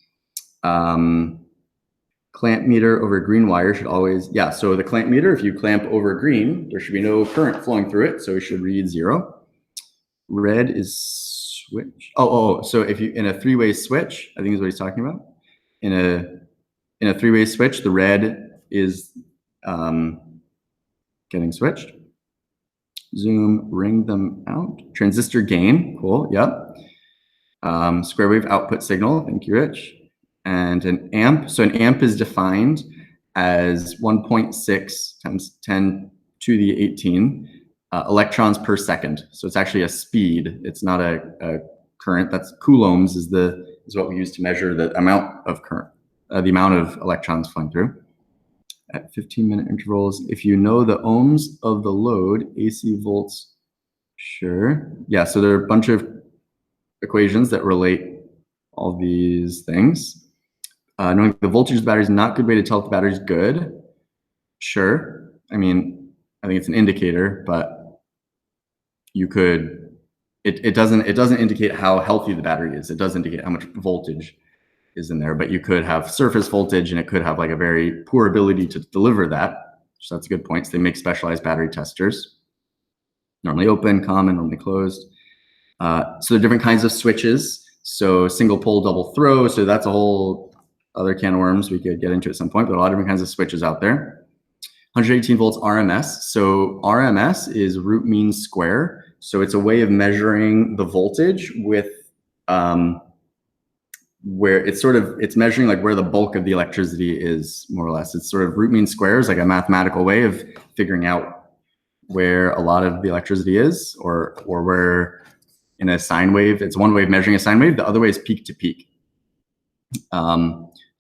Clamp meter over green wire should always, so the clamp meter, if you clamp over green, there should be no current flowing through it, so it should read 0. Red is switch. So if you in a three-way switch, I think is what he's talking about. In a three-way switch, the red is getting switched. Zoom, ring them out. Transistor gain, cool, yep. Square wave output signal, thank you, Rich. And an amp, so an amp is defined as 1.6 times 10 to the 18 electrons per second. So it's actually a speed. It's not a current. That's coulombs is what we use to measure the amount of current, the amount of electrons flowing through at 15-minute intervals. If you know the ohms of the load, AC volts, sure. Yeah, so there are a bunch of equations that relate all these things. Knowing the voltage of the battery is not a good way to tell if the battery is good. Sure. I mean, I think it's an indicator, but you could, it doesn't indicate how healthy the battery is. It does indicate how much voltage is in there, but you could have surface voltage and it could have like a very poor ability to deliver that. So that's a good point. So they make specialized battery testers. Normally open, common, normally closed. So there are different kinds of switches. So single pole, double throw. So that's a whole other can of worms we could get into at some point, but a lot of different kinds of switches out there. 118 volts RMS. So RMS is root mean square. So it's a way of measuring the voltage with where it's measuring like where the bulk of the electricity is, more or less. It's sort of root mean squares, like a mathematical way of figuring out where a lot of the electricity is, or where in a sine wave, it's one way of measuring a sine wave. The other way is peak to peak.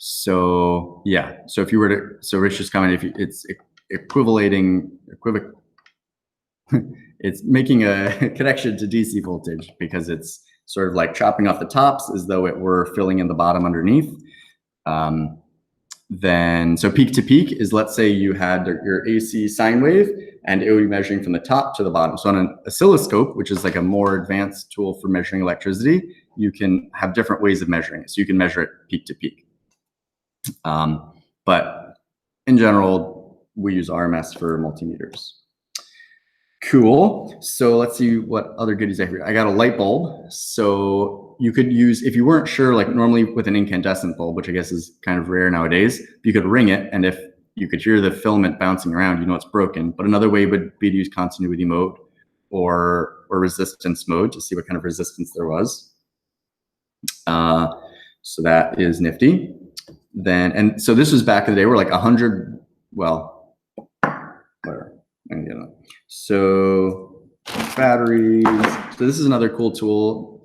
So if you were to, so Rich just commented, it's it's making a connection to DC voltage because it's sort of like chopping off the tops as though it were filling in the bottom underneath. Then, so peak to peak is, let's say you had your AC sine wave and it would be measuring from the top to the bottom. So on an oscilloscope, which is like a more advanced tool for measuring electricity, you can have different ways of measuring it. So you can measure it peak to peak. But in general, we use RMS for multimeters. Cool. So let's see what other goodies I have here. I got a light bulb. So you could use, if you weren't sure, like normally with an incandescent bulb, which I guess is kind of rare nowadays, you could ring it, and if you could hear the filament bouncing around, you know it's broken. But another way would be to use continuity mode or resistance mode to see what kind of resistance there was. So that is nifty. Then, and so this was back in the day where like 100, well, whatever. So batteries. So this is another cool tool.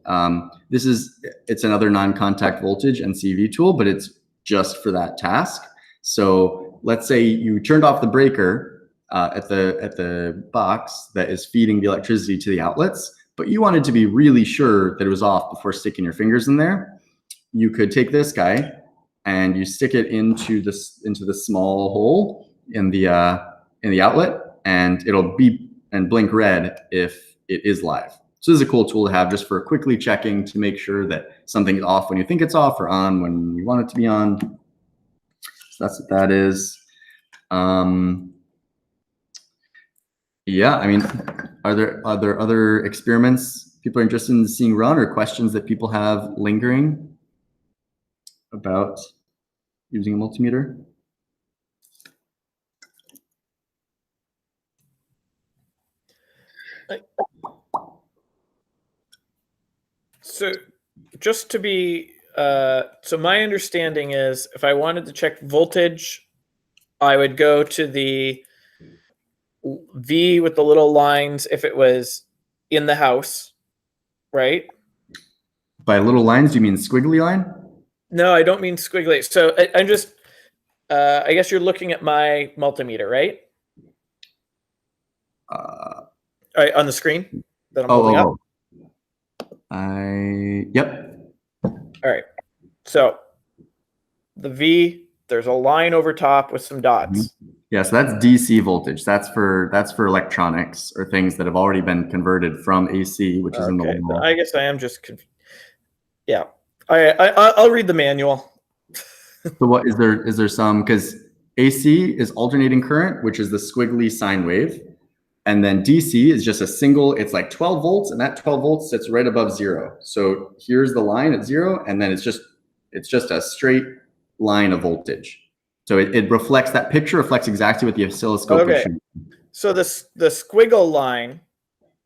It's another non-contact voltage NCV tool, but it's just for that task. So let's say you turned off the breaker at the box that is feeding the electricity to the outlets, but you wanted to be really sure that it was off before sticking your fingers in there. You could take this guy and you stick it into the small hole in the outlet, and it'll beep and blink red if it is live. So this is a cool tool to have just for quickly checking to make sure that something's off when you think it's off or on when you want it to be on. So that's what that is. Yeah, I mean, are there other experiments people are interested in seeing run, or questions that people have lingering about using a multimeter? So just to be, so my understanding is if I wanted to check voltage, I would go to the V with the little lines if it was in the house, right? By little lines, do you mean squiggly line? No, I don't mean squiggly. So I'm just, I guess you're looking at my multimeter, right? All right, on the screen that I'm holding up. Yep. All right. So the V, there's a line over top with some dots. Yeah, so that's DC voltage. That's for electronics or things that have already been converted from AC, which is in the wall. I guess I am just confused. Yeah. I'll read the manual. So what is there some, because AC is alternating current, which is the squiggly sine wave. And then DC is just a single, it's like 12 volts, and that 12 volts sits right above 0. So here's the line at 0, and then it's just a straight line of voltage. So it reflects, that picture reflects exactly what the oscilloscope is showing. So the squiggle line,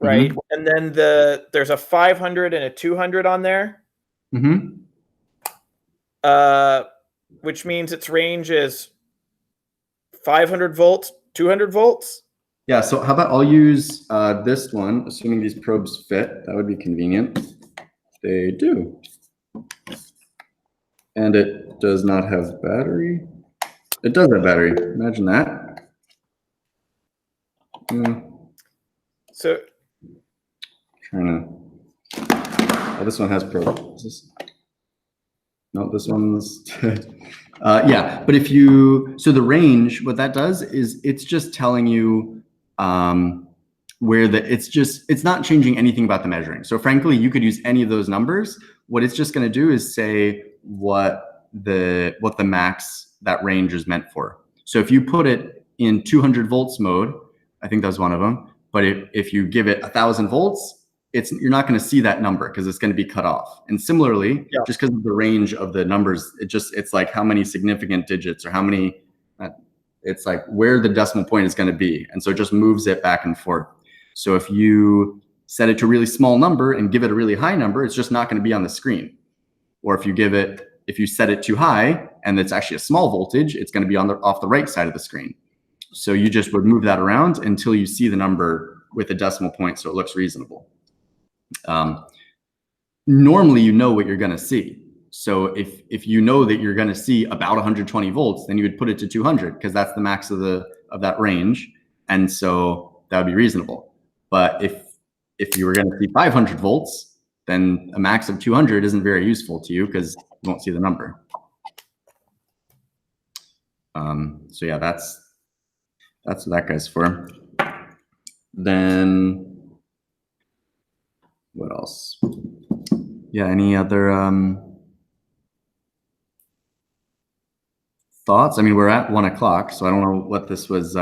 right? And then there's a 500 and a 200 on there. Which means its range is 500 volts, 200 volts. Yeah, so how about I'll use this one, assuming these probes fit. That would be convenient. They do. And it does not have battery. It does have battery. Imagine that. So trying to. Oh, this one has probe. Is this? No, this one's. Yeah, but if you, so the range, what that does is it's just telling you where it's not changing anything about the measuring. So frankly, you could use any of those numbers. What it's just going to do is say what the max that range is meant for. So if you put it in 200 volts mode, I think that's one of them. But if you give it 1,000 volts, you're not going to see that number because it's going to be cut off. And similarly, just because of the range of the numbers, it's like how many significant digits or how many. It's like where the decimal point is going to be, and so it just moves it back and forth. So if you set it to a really small number and give it a really high number, it's just not going to be on the screen. Or if you set it too high and it's actually a small voltage, it's going to be off the right side of the screen. So you just would move that around until you see the number with a decimal point, so it looks reasonable. Normally, you know what you're going to see. So if you know that you're going to see about 120 volts, then you would put it to 200 because that's the max of that range, and so that would be reasonable. But if you were going to see 500 volts, then a max of 200 isn't very useful to you because you won't see the number. So yeah, that's what that guy's for. Then what else? Yeah, any other thoughts? I mean, we're at 1 o'clock, so I don't know what this was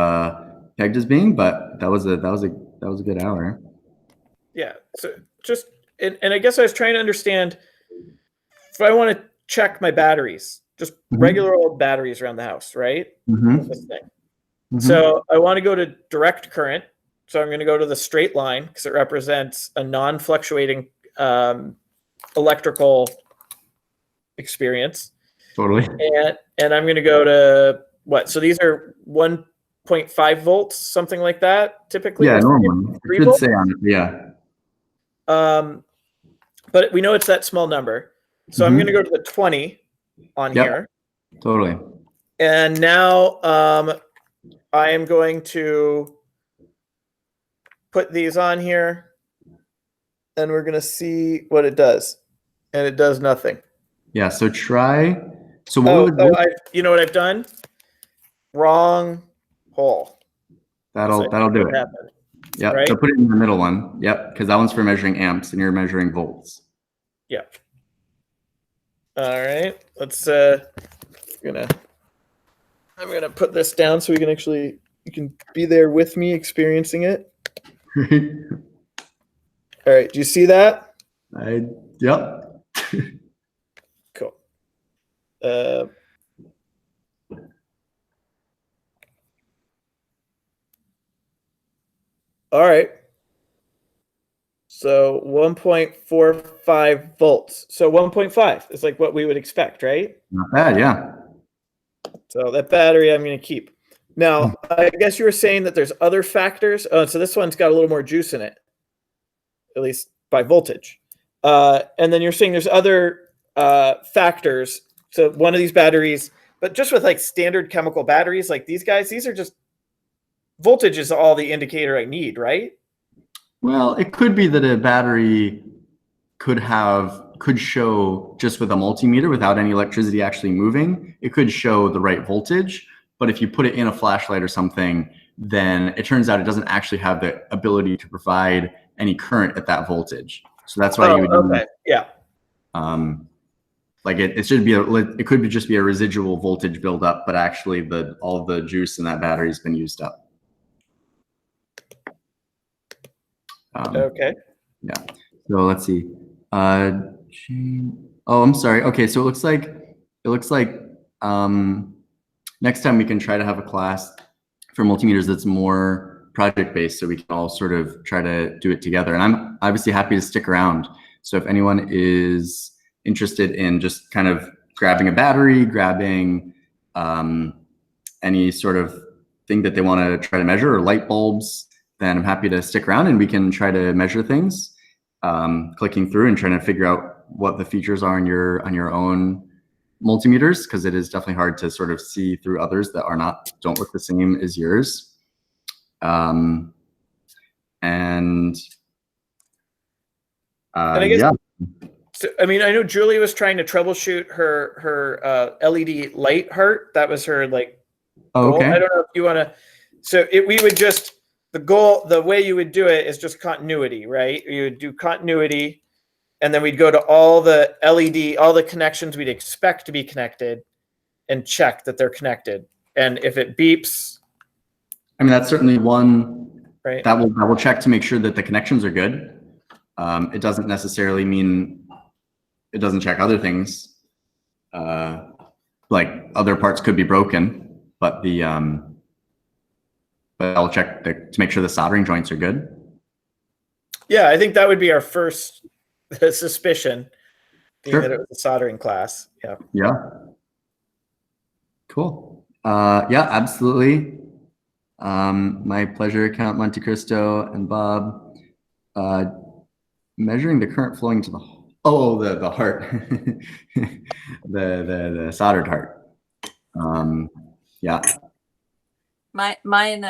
pegged as being, but that was a good hour. Yeah. So just and I guess I was trying to understand if I want to check my batteries, just regular old batteries around the house, right? This thing. So I want to go to direct current. So I'm going to go to the straight line because it represents a non-fluctuating electrical experience. Totally. And I'm going to go to what? So these are 1.5 volts, something like that, typically. Yeah, normally. It should say on it, yeah. But we know it's that small number. So I'm going to go to the 20 on here. Totally. And now I am going to put these on here, and we're going to see what it does. And it does nothing. Yeah, so try. So you know what I've done? Wrong hole. That'll do it. Yeah, right? So put it in the middle one. Yep, because that one's for measuring amps, and you're measuring volts. Yep. All right. Let's. I'm gonna put this down so we can actually. You can be there with me, experiencing it. All right. Do you see that? Yep. Cool. All right. So 1.45 volts. So 1.5 is like what we would expect, right? Not bad, yeah. So that battery I'm going to keep. Now, I guess you were saying that there's other factors. So this one's got a little more juice in it, at least by voltage. And then you're saying there's other factors. So one of these batteries, but just with like standard chemical batteries like these guys, these are just voltage is all the indicator I need, right? Well, it could be that a battery could show just with a multimeter without any electricity actually moving. It could show the right voltage, but if you put it in a flashlight or something, then it turns out it doesn't actually have the ability to provide any current at that voltage. So that's why you would okay. Yeah. Like it should be it could be just be a residual voltage buildup, but actually all the juice in that battery has been used up. Okay. Yeah. So let's see. Oh, I'm sorry. Okay, so it looks like next time we can try to have a class for multimeters that's more project based, so we can all sort of try to do it together. And I'm obviously happy to stick around. So if anyone is interested in just kind of grabbing a battery, grabbing any sort of thing that they want to try to measure, or light bulbs, then I'm happy to stick around and we can try to measure things, clicking through and trying to figure out what the features are on your own multimeters, because it is definitely hard to sort of see through others that don't look the same as yours. And I guess, yeah. So, I mean, I know Julie was trying to troubleshoot her LED light heart. That was her like goal. Okay. I don't know if you want to. So we would just the way you would do it is just continuity, right? You would do continuity, and then we'd go to all the LED, all the connections we'd expect to be connected, and check that they're connected. And if it beeps, I mean, that's certainly one, right? that will check to make sure that the connections are good. It doesn't necessarily mean it doesn't check other things. Like other parts could be broken, but but I'll check to make sure the soldering joints are good. Yeah, I think that would be our first suspicion, being Sure. that it was a soldering class. Yeah. Yeah. Cool. Yeah, absolutely. My pleasure, Count Monte Cristo and Bob. Measuring the current flowing to the heart, the soldered heart. Yeah. Mine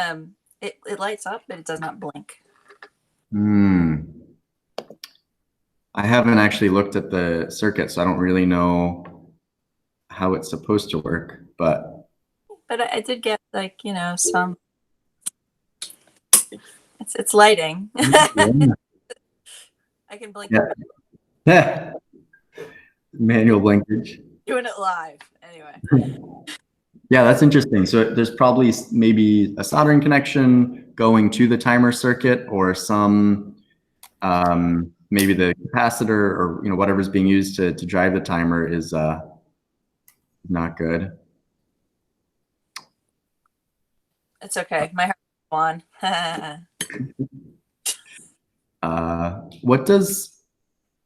it lights up, but it does not blink. I haven't actually looked at the circuit, so I don't really know how it's supposed to work, but I did get like, some. It's lighting. yeah. I can blink. Yeah. Manual blinkage. Doing it live anyway. Yeah, that's interesting. So there's probably maybe a soldering connection going to the timer circuit, or some maybe the capacitor, or whatever's being used to drive the timer is not good. It's okay. My heart's on. What does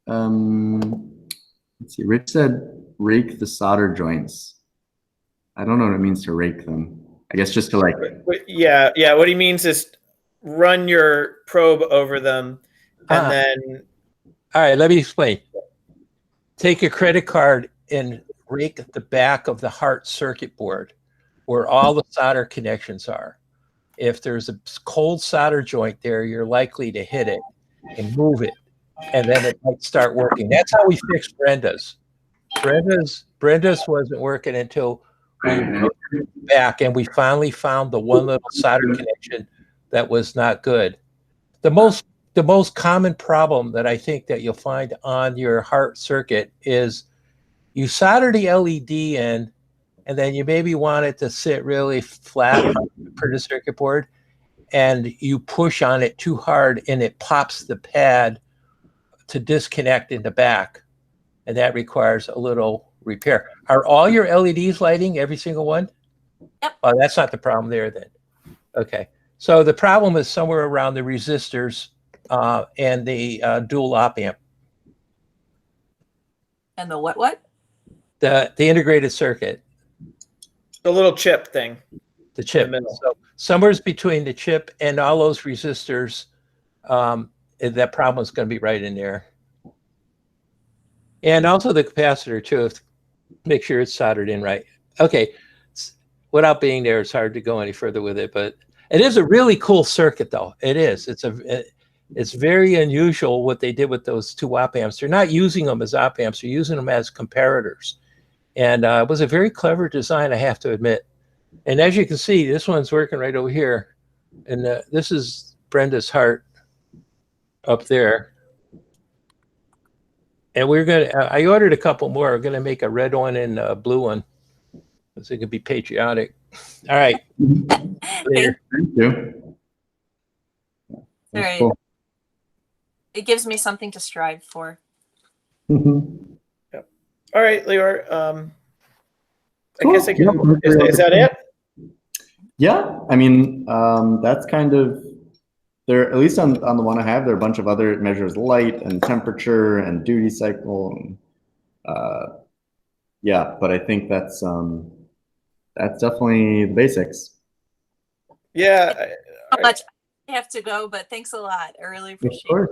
let's see, Rich said rake the solder joints. I don't know what it means to rake them. I guess just to like. Yeah. What he means is run your probe over them, and then. All right, let me explain. Take a credit card and rake the back of the heart circuit board where all the solder connections are. If there's a cold solder joint there, you're likely to hit it and move it, and then it might start working. That's how we fixed Brenda's. Brenda's wasn't working until we went back, and we finally found the one little solder connection that was not good. The most common problem that I think that you'll find on your heart circuit is you solder the LED in, and then you maybe want it to sit really flat on the printed circuit board, and you push on it too hard and it pops the pad to disconnect in the back, and that requires a little repair. Are all your LEDs lighting, every single one? Yep. Oh, that's not the problem there then. Okay. So the problem is somewhere around the resistors and the dual op amp. And the what? The integrated circuit. The little chip thing. The chip. So somewhere between the chip and all those resistors, that problem is going to be right in there. And also the capacitor too, make sure it's soldered in right. Okay, without being there, it's hard to go any further with it, but it is a really cool circuit though. It is. It's very unusual what they did with those 2 op amps. They're not using them as op amps, they're using them as comparators. And it was a very clever design, I have to admit. And as you can see, this one's working right over here. And this is Brenda's heart up there. And we're going to, I ordered a couple more. We're going to make a red one and a blue one, so it can be patriotic. All right. Later. Thank you. All That's right. cool. It gives me something to strive for. All right, Lior. I Cool. guess I can. Yeah. Is that it? Yeah, I mean, that's kind of there. At least on the one I have, there are a bunch of other measures, light and temperature and duty cycle. And, yeah, but I think that's definitely the basics. Yeah. How much I have to go, but thanks a lot. I really Of appreciate it. course.